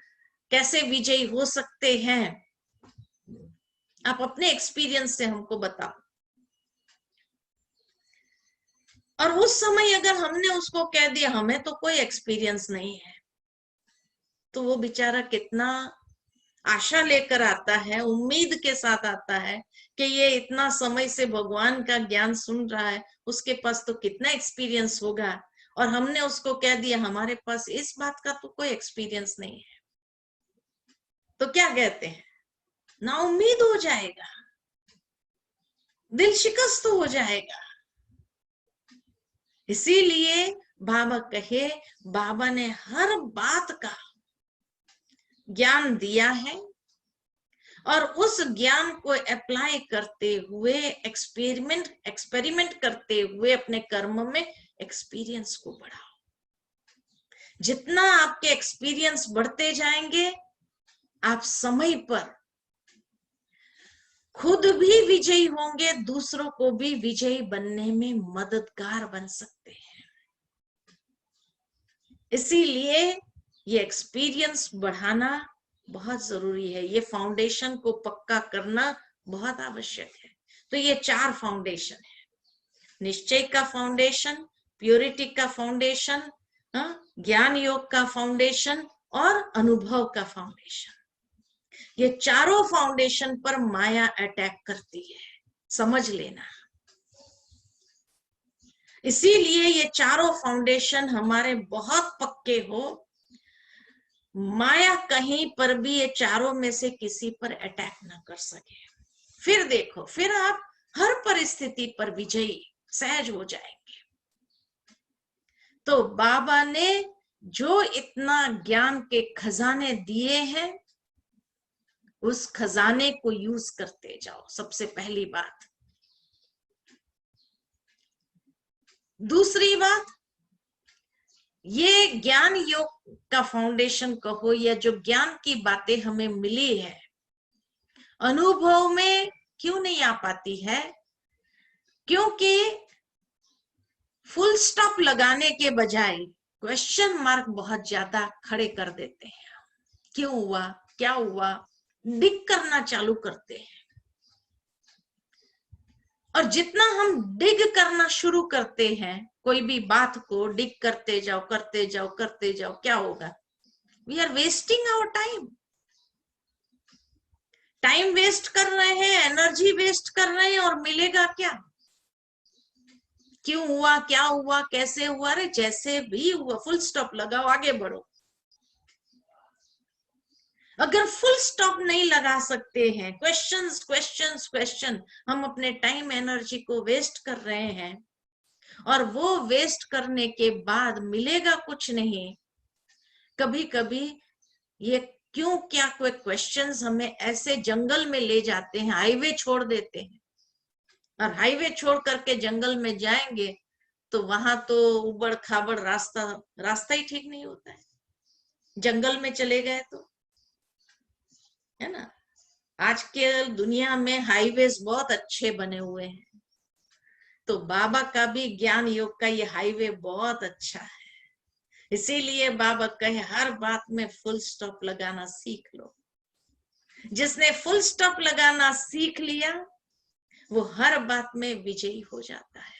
कैसे विजयी हो सकते हैं, आप अपने एक्सपीरियंस से हमको बताओ। और उस समय अगर हमने उसको कह दिया हमें तो कोई एक्सपीरियंस नहीं है, तो वो बेचारा कितना आशा लेकर आता है, उम्मीद के साथ आता है कि ये इतना समय से भगवान का ज्ञान सुन रहा है, उसके पास तो कितना एक्सपीरियंस होगा, और हमने उसको कह दिया हमारे पास इस बात का तो कोई एक्सपीरियंस नहीं है, तो क्या कहते हैं, ना उम्मीद हो जाएगा, दिल शिकस्त हो जाएगा। इसीलिए बाबा कहे, बाबा ने हर बात का ज्ञान दिया है और उस ज्ञान को अप्लाई करते हुए, एक्सपेरिमेंट करते हुए अपने कर्म में एक्सपीरियंस को बढ़ाओ। जितना आपके एक्सपीरियंस बढ़ते जाएंगे, आप समय पर खुद भी विजयी होंगे, दूसरों को भी विजयी बनने में मददगार बन सकते हैं। इसीलिए ये एक्सपीरियंस बढ़ाना बहुत जरूरी है, ये फाउंडेशन को पक्का करना बहुत आवश्यक है। तो ये 4 फाउंडेशन है, निश्चय का फाउंडेशन, प्योरिटी का फाउंडेशन, ज्ञान योग का फाउंडेशन और अनुभव का फाउंडेशन, ये चारों फाउंडेशन पर माया अटैक करती है, समझ लेना। इसीलिए ये चारों फाउंडेशन हमारे बहुत पक्के हो, माया कहीं पर भी ये चारों में से किसी पर अटैक ना कर सके। फिर देखो, फिर आप हर परिस्थिति पर विजयी सहज हो जाएंगे। तो बाबा ने जो इतना ज्ञान के खजाने दिए हैं, उस खजाने को यूज करते जाओ, सबसे पहली बात। दूसरी बात, ये ज्ञान योग का फाउंडेशन कहो या जो ज्ञान की बातें हमें मिली है, अनुभव में क्यों नहीं आ पाती है? क्योंकि फुल स्टॉप लगाने के बजाय क्वेश्चन मार्क बहुत ज्यादा खड़े कर देते हैं। क्यों हुआ, क्या हुआ, डिग करना चालू करते हैं। और जितना हम डिग करना शुरू करते हैं, कोई भी बात को डिग करते जाओ करते जाओ करते जाओ, क्या होगा? We are wasting our time. Time waste कर रहे हैं, एनर्जी वेस्ट कर रहे हैं, और मिलेगा क्या? क्यों हुआ, क्या हुआ, कैसे हुआ? अरे जैसे भी हुआ, फुल स्टॉप लगाओ, आगे बढ़ो। अगर फुल स्टॉप नहीं लगा सकते हैं, क्वेश्चंस क्वेश्चंस क्वेश्चन, हम अपने टाइम एनर्जी को वेस्ट कर रहे हैं, और वो वेस्ट करने के बाद मिलेगा कुछ नहीं। कभी कभी ये क्यों क्या कोई क्वेश्चंस हमें ऐसे जंगल में ले जाते हैं, हाईवे छोड़ देते हैं, और हाईवे छोड़ करके जंगल में जाएंगे तो वहां तो उबड़ खाबड़ रास्ता ही ठीक नहीं होता है। जंगल में चले गए तो, है ना। आज के दुनिया में हाईवेज बहुत अच्छे बने हुए हैं, तो बाबा का भी ज्ञान योग का ये हाईवे बहुत अच्छा है। इसीलिए बाबा कहे हर बात में फुल स्टॉप लगाना सीख लो। जिसने फुल स्टॉप लगाना सीख लिया, वो हर बात में विजयी हो जाता है।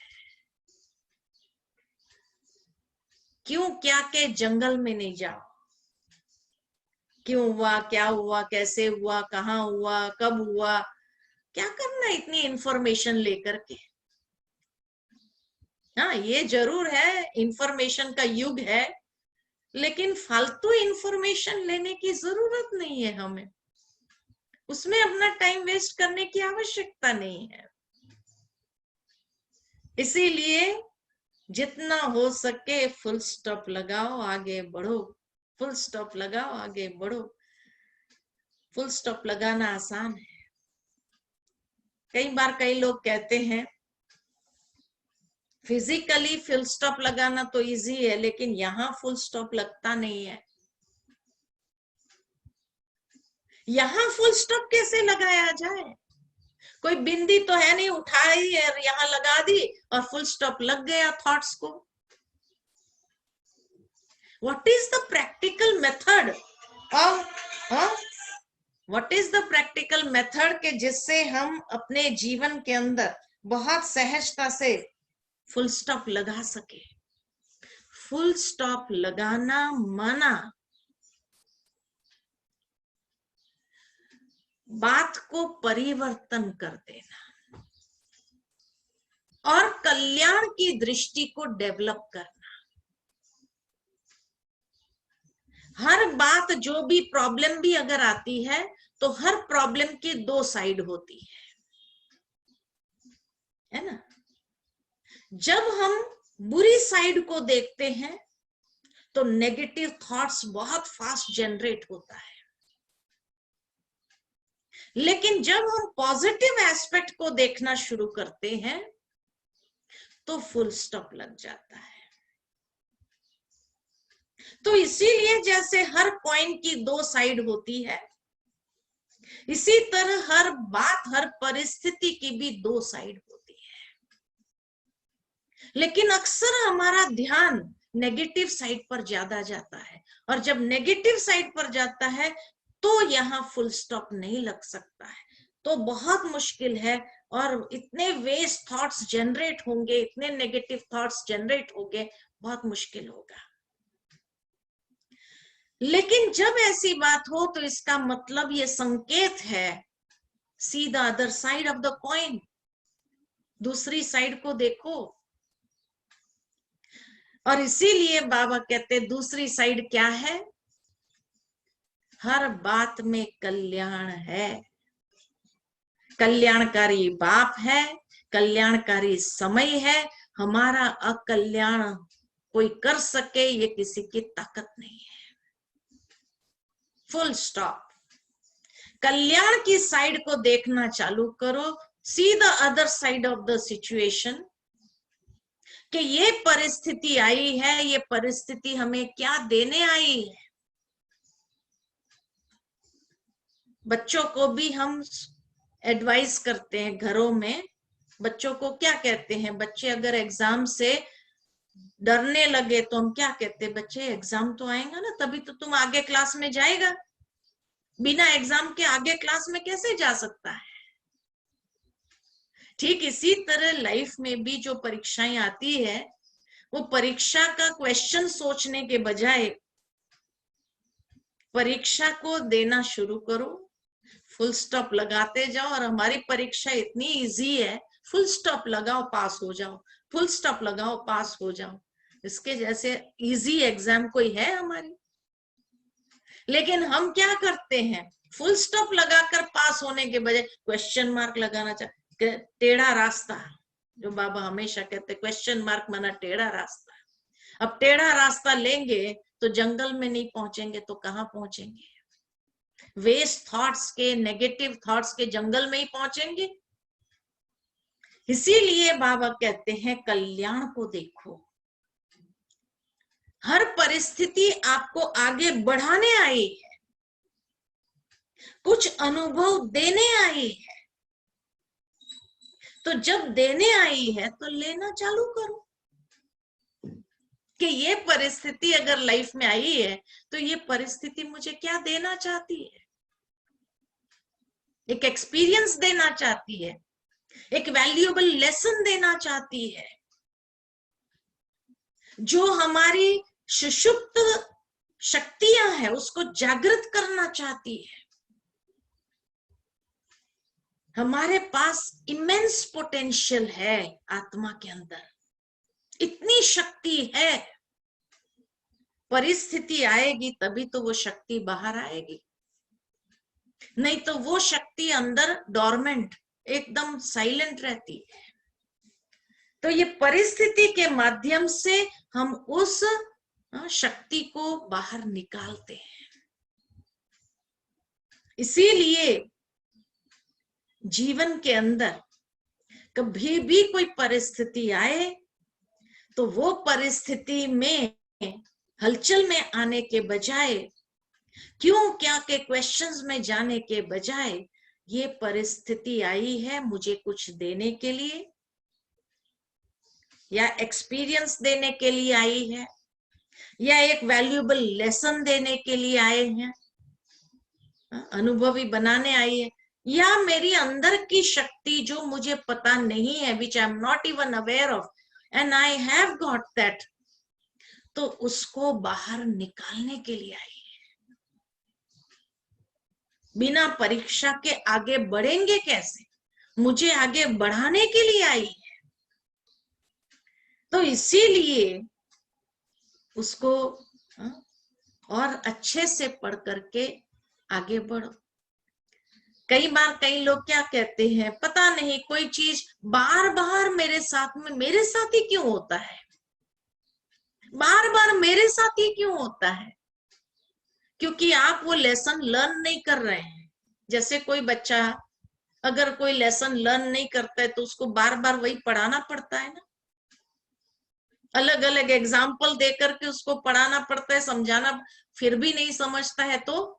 क्यों क्या के जंगल में नहीं जाओ। क्यों हुआ, क्या हुआ, कैसे हुआ, कहाँ हुआ, कब हुआ, क्या करना इतनी इंफॉर्मेशन लेकर के? हाँ, ये जरूर है, इंफॉर्मेशन का युग है, लेकिन फालतू इंफॉर्मेशन लेने की जरूरत नहीं है हमें। उसमें अपना टाइम वेस्ट करने की आवश्यकता नहीं है। इसीलिए जितना हो सके फुल स्टॉप लगाओ, आगे बढ़ो। फुल स्टॉप लगाओ, आगे बढ़ो। फुल स्टॉप लगाना आसान है। कई बार कई लोग कहते हैं फिजिकली फुल स्टॉप लगाना तो इजी है, लेकिन यहां फुल स्टॉप लगता नहीं है। यहां फुल स्टॉप कैसे लगाया जाए? कोई बिंदी तो है नहीं, उठाई और यहां लगा दी और फुल स्टॉप लग गया थॉट्स को। What is the practical method what is the practical method के जिससे हम अपने जीवन के अंदर बहुत सहजता से फुल स्टॉप लगा सके? फुल स्टॉप लगाना माना बात को परिवर्तन कर देना और कल्याण की दृष्टि को डेवलप करना। हर बात, जो भी प्रॉब्लम भी अगर आती है, तो हर प्रॉब्लम की दो साइड होती है ना। जब हम बुरी साइड को देखते हैं तो नेगेटिव थॉट्स बहुत फास्ट जनरेट होता है, लेकिन जब हम पॉजिटिव एस्पेक्ट को देखना शुरू करते हैं तो फुल स्टॉप लग जाता है। तो इसीलिए जैसे हर कॉइन की दो साइड होती है, इसी तरह हर बात, हर परिस्थिति की भी दो साइड होती है। लेकिन अक्सर हमारा ध्यान नेगेटिव साइड पर ज्यादा जाता है, और जब नेगेटिव साइड पर जाता है तो यहाँ फुल स्टॉप नहीं लग सकता है, तो बहुत मुश्किल है। और इतने वेस्ट थॉट्स जनरेट होंगे, इतने नेगेटिव थॉट्स जनरेट होंगे, बहुत मुश्किल होगा। लेकिन जब ऐसी बात हो तो इसका मतलब ये संकेत है, सी the other side of the coin, दूसरी साइड को देखो। और इसीलिए बाबा कहते दूसरी साइड क्या है, हर बात में कल्याण है, कल्याणकारी बाप है, कल्याणकारी समय है। हमारा अकल्याण कोई कर सके ये किसी की ताकत नहीं है, फुल स्टॉप। कल्याण की साइड को देखना चालू करो, सी the other side of the situation, कि ये परिस्थिति आई है, ये परिस्थिति हमें क्या देने आई है। बच्चों को भी हम एडवाइस करते हैं घरों में, बच्चों को क्या कहते हैं, बच्चे अगर एग्जाम से डरने लगे तो हम क्या कहते हैं, बच्चे एग्जाम तो आएगा ना, तभी तो तुम आगे क्लास में जाएगा, बिना एग्जाम के आगे क्लास में कैसे जा सकता है। ठीक इसी तरह लाइफ में भी जो परीक्षाएं आती है, वो परीक्षा का क्वेश्चन सोचने के बजाय परीक्षा को देना शुरू करो, फुल स्टॉप लगाते जाओ। और हमारी परीक्षा इतनी इजी है, फुल स्टॉप लगाओ पास हो जाओ, फुल स्टॉप लगाओ पास हो जाओ, इसके जैसे इजी एग्जाम कोई है हमारी। लेकिन हम क्या करते हैं, फुल स्टॉप लगाकर पास होने के बजाय क्वेश्चन मार्क लगाना चाहते, टेढ़ा रास्ता, जो बाबा हमेशा कहते क्वेश्चन मार्क माना टेढ़ा रास्ता। अब टेढ़ा रास्ता लेंगे तो जंगल में नहीं पहुंचेंगे तो कहाँ पहुंचेंगे, वेस्ट थॉट्स के, नेगेटिव थॉट्स के जंगल में ही पहुंचेंगे। इसीलिए बाबा कहते हैं कल्याण को देखो, हर परिस्थिति आपको आगे बढ़ाने आई है, कुछ अनुभव देने आई है। तो जब देने आई है तो लेना चालू करो, कि ये परिस्थिति अगर लाइफ में आई है तो ये परिस्थिति मुझे क्या देना चाहती है, एक एक्सपीरियंस देना चाहती है, एक वैल्यूएबल लेसन देना चाहती है, जो हमारी सुषुप्त शक्तियां हैं उसको जागृत करना चाहती है। हमारे पास इमेंस पोटेंशियल है आत्मा के अंदर, इतनी शक्ति है। परिस्थिति आएगी तभी तो वो शक्ति बाहर आएगी, नहीं तो वो शक्ति अंदर डोरमेंट एकदम साइलेंट रहती है। तो ये परिस्थिति के माध्यम से हम उस शक्ति को बाहर निकालते हैं। इसीलिए जीवन के अंदर कभी भी कोई परिस्थिति आए तो वो परिस्थिति में हलचल में आने के बजाय, क्यों क्या के क्वेश्चंस में जाने के बजाय, ये परिस्थिति आई है मुझे कुछ देने के लिए या एक्सपीरियंस देने के लिए आई है, या एक वैल्यूएबल लेसन देने के लिए आए हैं, अनुभवी बनाने आई है, या मेरी अंदर की शक्ति जो मुझे पता नहीं है, which I am not even aware of and I have got that, तो उसको बाहर निकालने के लिए आई है। बिना परीक्षा के आगे बढ़ेंगे कैसे, मुझे आगे बढ़ाने के लिए आई है। तो इसीलिए उसको और अच्छे से पढ़ करके आगे बढ़ो। कई बार कई लोग क्या कहते हैं, पता नहीं कोई चीज बार बार मेरे साथ में, मेरे साथ ही क्यों होता है, बार बार मेरे साथ ही क्यों होता है, क्योंकि आप वो लेसन लर्न नहीं कर रहे हैं। जैसे कोई बच्चा अगर कोई लेसन लर्न नहीं करता है तो उसको बार बार वही पढ़ाना पड़ता है ना, अलग अलग एग्जाम्पल दे करके उसको पढ़ाना पड़ता है, समझाना, फिर भी नहीं समझता है तो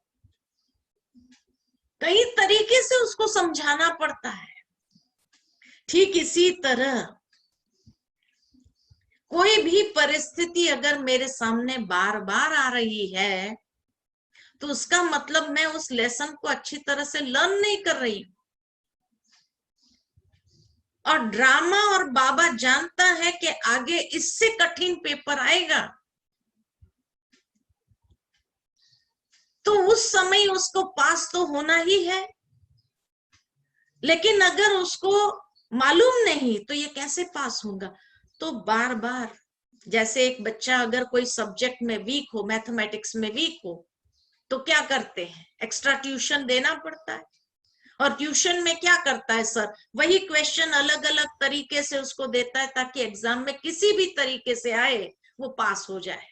कई तरीके से उसको समझाना पड़ता है। ठीक इसी तरह कोई भी परिस्थिति अगर मेरे सामने बार बार आ रही है तो उसका मतलब मैं उस लेसन को अच्छी तरह से लर्न नहीं कर रही हूं। और ड्रामा और बाबा जानता है कि आगे इससे कठिन पेपर आएगा, तो उस समय उसको पास तो होना ही है। लेकिन अगर उसको मालूम नहीं तो ये कैसे पास होगा? तो बार बार, जैसे एक बच्चा अगर कोई सब्जेक्ट में वीक हो, मैथमेटिक्स में वीक हो, तो क्या करते हैं? एक्स्ट्रा ट्यूशन देना पड़ता है। और ट्यूशन में क्या करता है सर? वही क्वेश्चन अलग अलग तरीके से उसको देता है ताकि एग्जाम में किसी भी तरीके से आए वो पास हो जाए,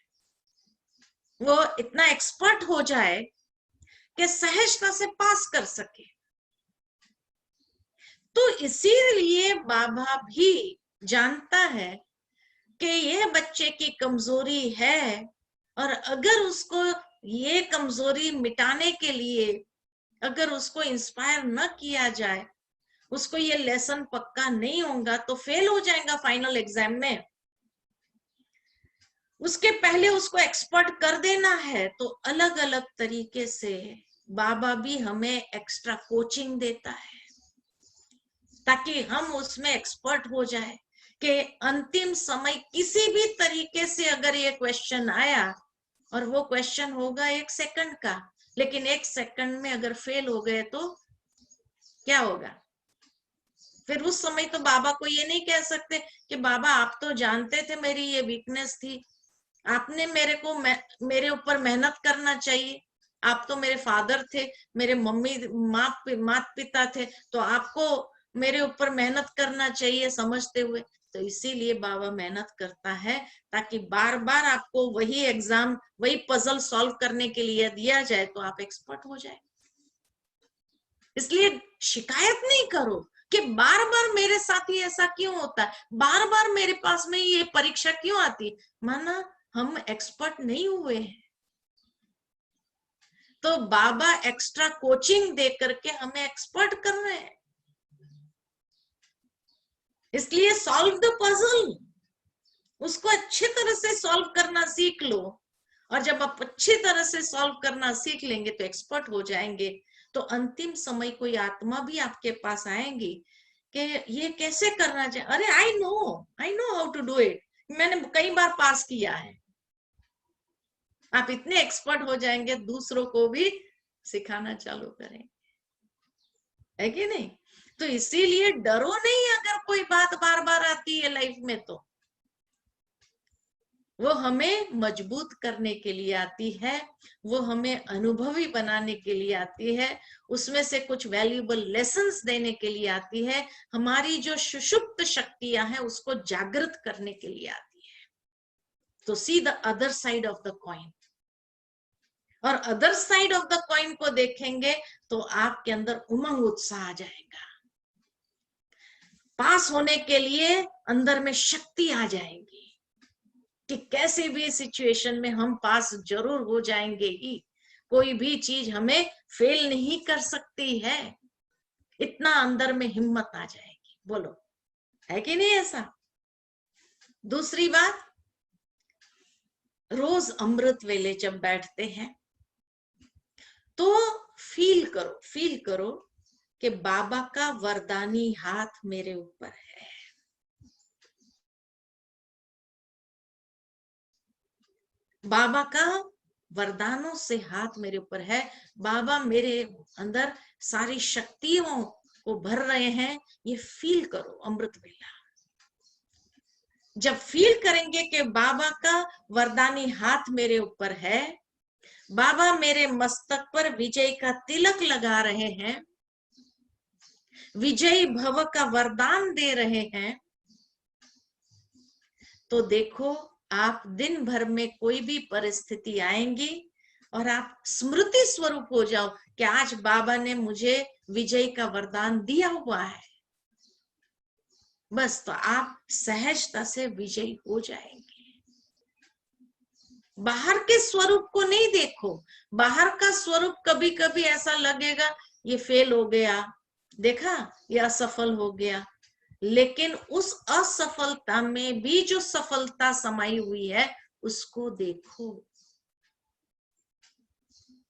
वो इतना एक्सपर्ट हो जाए कि सहजता से पास कर सके। तो इसीलिए बाबा भी जानता है कि यह बच्चे की कमजोरी है, और अगर उसको ये कमजोरी मिटाने के लिए अगर उसको इंस्पायर न किया जाए, उसको ये लेसन पक्का नहीं होगा तो फेल हो जाएगा फाइनल एग्जाम में। उसके पहले उसको एक्सपर्ट कर देना है। तो अलग अलग तरीके से बाबा भी हमें एक्स्ट्रा कोचिंग देता है ताकि हम उसमें एक्सपर्ट हो जाए कि अंतिम समय किसी भी तरीके से अगर ये क्वेश्चन आया, और वो क्वेश्चन होगा 1 सेकंड का, लेकिन 1 सेकंड में अगर फेल हो गए तो क्या होगा? फिर उस समय तो बाबा को ये नहीं कह सकते कि बाबा आप तो जानते थे मेरी ये वीकनेस थी, आपने मेरे ऊपर मेहनत करना चाहिए, आप तो मेरे फादर थे, मेरे माता पिता थे, तो आपको मेरे ऊपर मेहनत करना चाहिए समझते हुए। तो इसीलिए बाबा मेहनत करता है ताकि बार बार आपको वही एग्जाम, वही पजल सॉल्व करने के लिए दिया जाए तो आप एक्सपर्ट हो जाए। इसलिए शिकायत नहीं करो कि बार बार मेरे साथ ही ऐसा क्यों होता है, बार बार मेरे पास में ये परीक्षा क्यों आती। माना हम एक्सपर्ट नहीं हुए हैं, तो बाबा एक्स्ट्रा कोचिंग दे करके हमें एक्सपर्ट कर रहे हैं। इसलिए सॉल्व द पजल, उसको अच्छी तरह से सॉल्व करना सीख लो, और जब आप अच्छी तरह से सॉल्व करना सीख लेंगे तो एक्सपर्ट हो जाएंगे। तो अंतिम समय कोई आत्मा भी आपके पास आएंगी कि ये कैसे करना चाहिए, अरे I know how to do it, मैंने कई बार पास किया है। आप इतने एक्सपर्ट हो जाएंगे, दूसरों को भी सिखाना चालू करेंगे, है कि नहीं? तो इसीलिए डरो नहीं अगर कोई बात बार बार आती है लाइफ में, तो वो हमें मजबूत करने के लिए आती है, वो हमें अनुभवी बनाने के लिए आती है, उसमें से कुछ वैल्यूएबल लेसन्स देने के लिए आती है, हमारी जो सुषुप्त शक्तियां हैं उसको जागृत करने के लिए आती है। तो see the other side of the coin, और other side of the coin को देखेंगे तो आपके अंदर उमंग उत्साह आ जाएगा, पास होने के लिए अंदर में शक्ति आ जाएगी कि कैसे भी सिचुएशन में हम पास जरूर हो जाएंगे ही, कोई भी चीज हमें फेल नहीं कर सकती है, इतना अंदर में हिम्मत आ जाएगी। बोलो, है कि नहीं ऐसा? दूसरी बात, रोज अमृत वेले जब बैठते हैं तो फील करो कि बाबा का वरदानी हाथ मेरे ऊपर है। बाबा का वरदानों से हाथ मेरे ऊपर है, बाबा मेरे अंदर सारी शक्तियों को भर रहे हैं, ये फील करो अमृत वेला। जब फील करेंगे कि बाबा का वरदानी हाथ मेरे ऊपर है, बाबा मेरे मस्तक पर विजय का तिलक लगा रहे हैं, विजयी भव का वरदान दे रहे हैं, तो देखो आप दिन भर में कोई भी परिस्थिति आएंगी और आप स्मृति स्वरूप हो जाओ कि आज बाबा ने मुझे विजय का वरदान दिया हुआ है, बस तो आप सहजता से विजयी हो जाएंगे। बाहर के स्वरूप को नहीं देखो, बाहर का स्वरूप कभी कभी ऐसा लगेगा ये फेल हो गया, देखा ये असफल हो गया, लेकिन उस असफलता में भी जो सफलता समाई हुई है उसको देखो।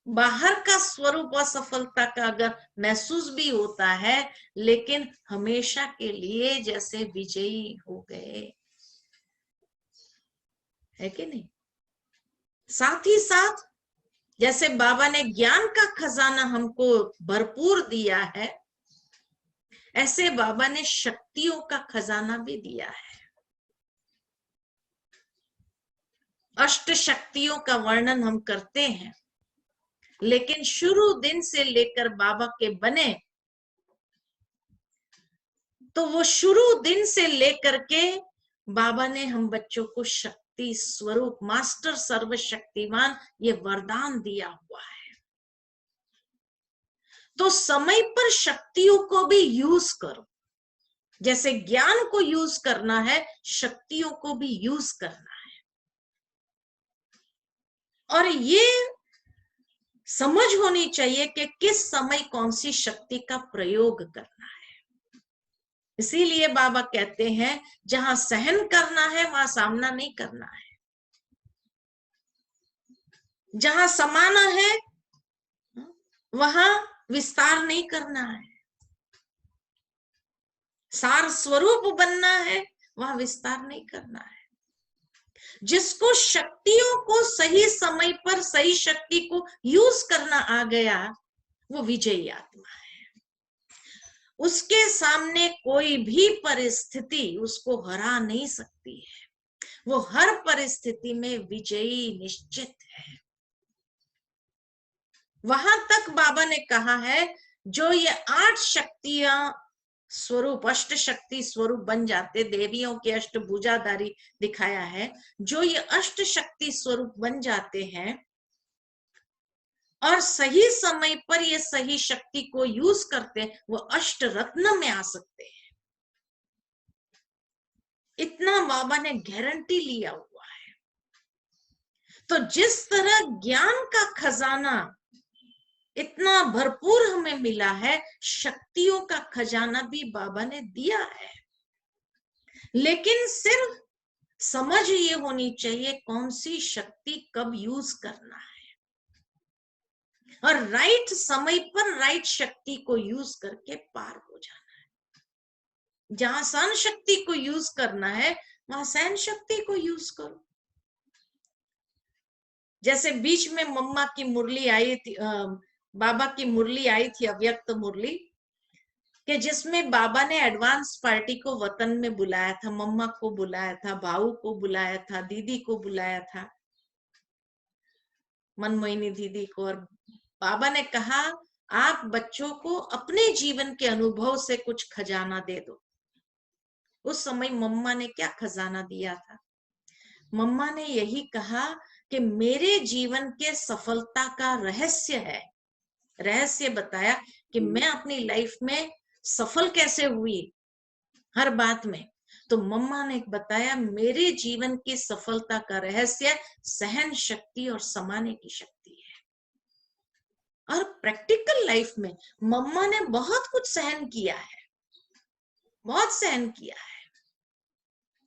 बाहर का स्वरूप असफलता का अगर महसूस भी होता है, लेकिन हमेशा के लिए जैसे विजयी हो गए, है कि नहीं? साथ ही साथ जैसे बाबा ने ज्ञान का खजाना हमको भरपूर दिया है, ऐसे बाबा ने शक्तियों का खजाना भी दिया है। अष्ट शक्तियों का वर्णन हम करते हैं, लेकिन शुरू दिन से लेकर बाबा के बने तो वो शुरू दिन से लेकर के बाबा ने हम बच्चों को शक्ति स्वरूप मास्टर सर्वशक्तिमान ये वरदान दिया हुआ है। तो समय पर शक्तियों को भी यूज करो, जैसे ज्ञान को यूज करना है, शक्तियों को भी यूज करना है। और ये समझ होनी चाहिए कि किस समय कौन सी शक्ति का प्रयोग करना है। इसीलिए बाबा कहते हैं जहां सहन करना है वहां सामना नहीं करना है, जहां समाना है वहां विस्तार नहीं करना है, सार स्वरूप बनना है वहां विस्तार नहीं करना है। जिसको शक्तियों को सही समय पर सही शक्ति को यूज करना आ गया वो विजयी आत्मा है। उसके सामने कोई भी परिस्थिति उसको हरा नहीं सकती है, वो हर परिस्थिति में विजयी निश्चित है। वहां तक बाबा ने कहा है जो ये 8 शक्तियां स्वरूप अष्ट शक्ति स्वरूप बन जाते, देवियों के अष्टभुजाधारी दिखाया है, जो ये अष्ट शक्ति स्वरूप बन जाते हैं और सही समय पर ये सही शक्ति को यूज करते हैं, वो अष्ट रत्न में आ सकते हैं। इतना बाबा ने गारंटी लिया हुआ है। तो जिस तरह ज्ञान का खजाना इतना भरपूर हमें मिला है, शक्तियों का खजाना भी बाबा ने दिया है, लेकिन सिर्फ समझ ये होनी चाहिए कौन सी शक्ति कब यूज करना है, और राइट समय पर राइट शक्ति को यूज करके पार हो जाना है। जहां सहन शक्ति को यूज करना है वहां सहन शक्ति को यूज करो। जैसे बीच में मम्मा की मुरली आई थी, बाबा की मुरली आई थी, अव्यक्त मुरली, कि जिसमें बाबा ने एडवांस पार्टी को वतन में बुलाया था, मम्मा को बुलाया था, भाऊ को बुलाया था, दीदी को बुलाया था, मनमोहिनी दीदी को, और बाबा ने कहा आप बच्चों को अपने जीवन के अनुभव से कुछ खजाना दे दो। उस समय मम्मा ने क्या खजाना दिया था? मम्मा ने यही कहा कि मेरे जीवन के सफलता का रहस्य है, रहस्य बताया कि मैं अपनी लाइफ में सफल कैसे हुई हर बात में। तो मम्मा ने बताया मेरे जीवन की सफलता का रहस्य सहन शक्ति और समाने की शक्ति है। और प्रैक्टिकल लाइफ में मम्मा ने बहुत कुछ सहन किया है, बहुत सहन किया है,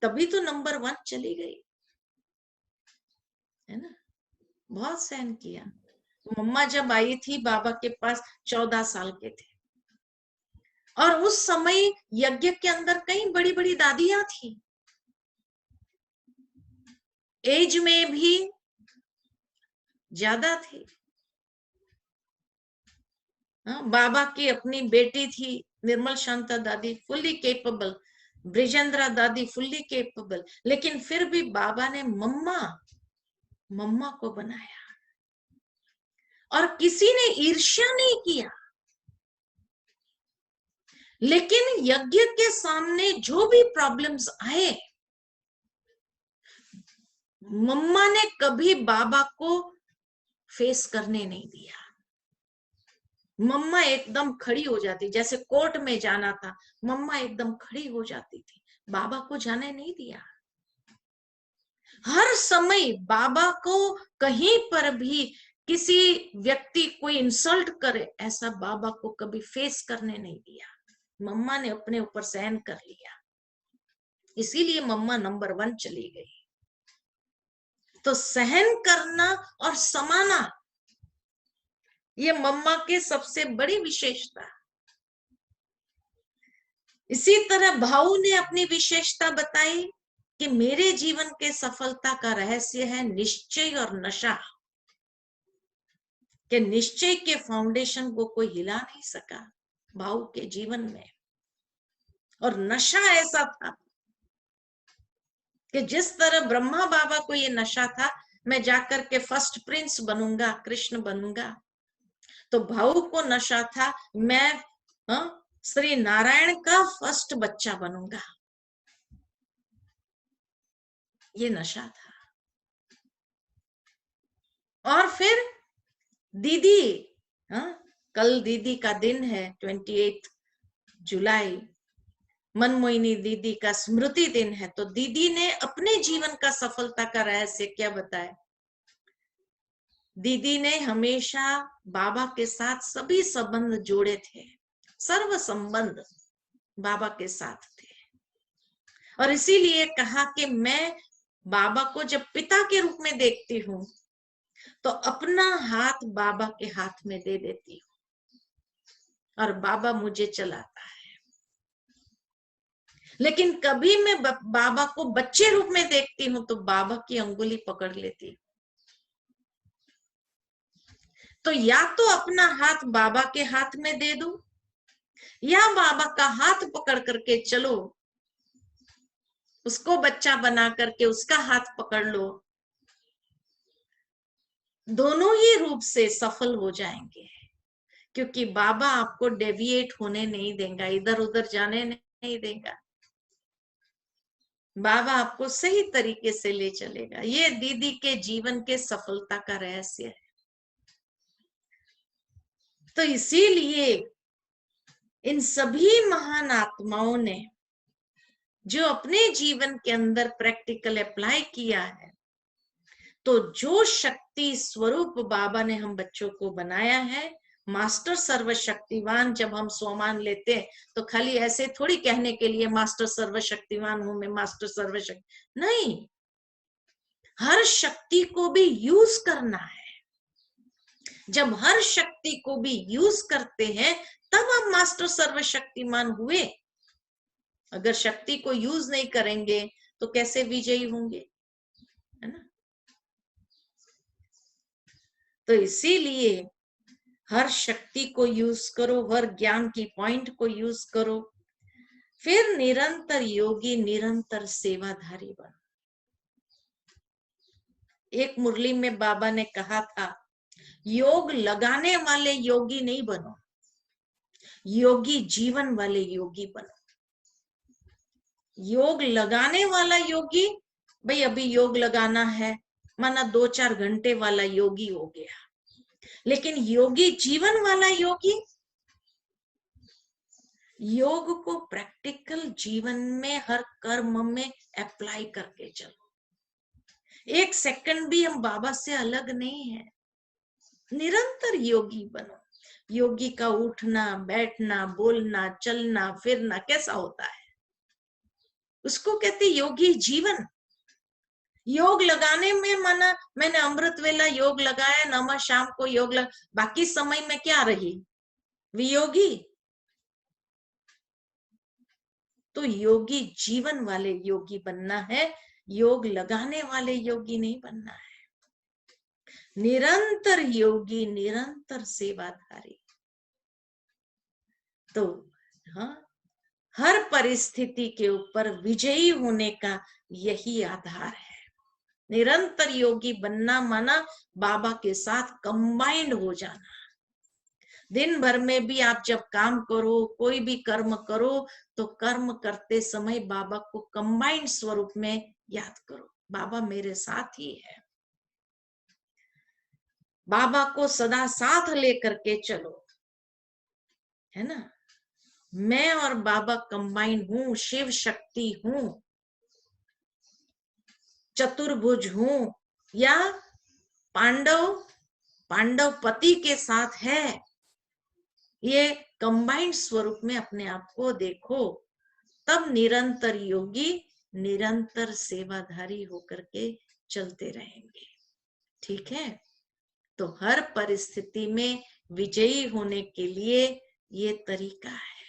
तभी तो नंबर 1 चली गई है ना। बहुत सहन किया। मम्मा जब आई थी बाबा के पास 14 साल के थे, और उस समय यज्ञ के अंदर कई बड़ी बड़ी दादियां थी, एज में भी ज्यादा थी। बाबा की अपनी बेटी थी निर्मल शांता दादी, फुल्ली केपेबल, ब्रिजेंद्रा दादी फुल्ली केपेबल, लेकिन फिर भी बाबा ने मम्मा को बनाया और किसी ने ईर्ष्या नहीं किया। लेकिन यज्ञ के सामने जो भी प्रॉब्लम्स आए, मम्मा ने कभी बाबा को फेस करने नहीं दिया। मम्मा एकदम खड़ी हो जाती, जैसे कोर्ट में जाना था, मम्मा एकदम खड़ी हो जाती थी, बाबा को जाने नहीं दिया। हर समय बाबा को कहीं पर भी किसी व्यक्ति कोई इंसल्ट करे ऐसा बाबा को कभी फेस करने नहीं दिया। मम्मा ने अपने ऊपर सहन कर लिया, इसीलिए मम्मा नंबर 1 चली गई। तो सहन करना और समाना ये मम्मा की सबसे बड़ी विशेषता। इसी तरह भाऊ ने अपनी विशेषता बताई कि मेरे जीवन के सफलता का रहस्य है निश्चय और नशा। कि निश्चय के फाउंडेशन को कोई हिला नहीं सका भाव के जीवन में। और नशा ऐसा था कि जिस तरह ब्रह्मा बाबा को ये नशा था, मैं जाकर के फर्स्ट प्रिंस बनूंगा, कृष्ण बनूंगा, तो भाव को नशा था मैं श्री नारायण का फर्स्ट बच्चा बनूंगा। ये नशा था। और फिर दीदी, कल दीदी का दिन है 28 जुलाई, मनमोहिनी दीदी का स्मृति दिन है। तो दीदी ने अपने जीवन का सफलता का रहस्य क्या बताया? दीदी ने हमेशा बाबा के साथ सभी संबंध जोड़े थे, सर्व संबंध बाबा के साथ थे। और इसीलिए कहा कि मैं बाबा को जब पिता के रूप में देखती हूं तो अपना हाथ बाबा के हाथ में दे देती हूं और बाबा मुझे चलाता है। लेकिन कभी मैं बाबा को बच्चे रूप में देखती हूं तो बाबा की अंगुली पकड़ लेती हूं। तो या तो अपना हाथ बाबा के हाथ में दे दो या बाबा का हाथ पकड़ करके चलो, उसको बच्चा बना करके उसका हाथ पकड़ लो। दोनों ही रूप से सफल हो जाएंगे, क्योंकि बाबा आपको डेविएट होने नहीं देगा, इधर उधर जाने नहीं देगा। बाबा आपको सही तरीके से ले चलेगा। ये दीदी के जीवन के सफलता का रहस्य है। तो इसीलिए इन सभी महान आत्माओं ने जो अपने जीवन के अंदर प्रैक्टिकल अप्लाई किया है, तो जो शक्ति स्वरूप बाबा ने हम बच्चों को बनाया है, मास्टर सर्वशक्तिवान, जब हम स्वमान लेते हैं तो खाली ऐसे थोड़ी कहने के लिए मास्टर सर्वशक्तिवान हूं मैं, मास्टर सर्वशक्ति नहीं, हर शक्ति को भी यूज करना है। जब हर शक्ति को भी यूज करते हैं तब हम मास्टर सर्वशक्तिमान हुए। अगर शक्ति को यूज नहीं करेंगे तो कैसे विजयी होंगे, है ना? तो इसीलिए हर शक्ति को यूज करो, हर ज्ञान की पॉइंट को यूज करो, फिर निरंतर योगी, निरंतर सेवाधारी बनो। एक मुरली में बाबा ने कहा था, योग लगाने वाले योगी नहीं बनो, योगी जीवन वाले योगी बनो। योग लगाने वाला योगी, भाई अभी योग लगाना है, माना 2-4 घंटे वाला योगी हो गया। लेकिन योगी जीवन वाला योगी, योग को प्रैक्टिकल जीवन में हर कर्म में अप्लाई करके चलो। 1 सेकंड भी हम बाबा से अलग नहीं है। निरंतर योगी बनो। योगी का उठना, बैठना, बोलना, चलना, फिरना कैसा होता है, उसको कहते योगी जीवन। योग लगाने में माना मैंने अमृत वेला योग लगाया, नमा शाम को योग बाकी समय में क्या रही, वियोगी। तो योगी जीवन वाले योगी बनना है, योग लगाने वाले योगी नहीं बनना है। निरंतर योगी, निरंतर सेवाधारी। तो हर परिस्थिति के ऊपर विजयी होने का यही आधार है। निरंतर योगी बनना माना बाबा के साथ कंबाइंड हो जाना। दिन भर में भी आप जब काम करो, कोई भी कर्म करो, तो कर्म करते समय बाबा को कंबाइंड स्वरूप में याद करो, बाबा मेरे साथ ही है। बाबा को सदा साथ लेकर के चलो, है ना? मैं और बाबा कंबाइंड हूं, शिव शक्ति हूं, चतुर्भुज हूं, या पांडव पति के साथ है। ये कंबाइंड स्वरूप में अपने आप को देखो, तब निरंतर योगी, निरंतर सेवाधारी होकर के चलते रहेंगे। ठीक है? तो हर परिस्थिति में विजयी होने के लिए ये तरीका है।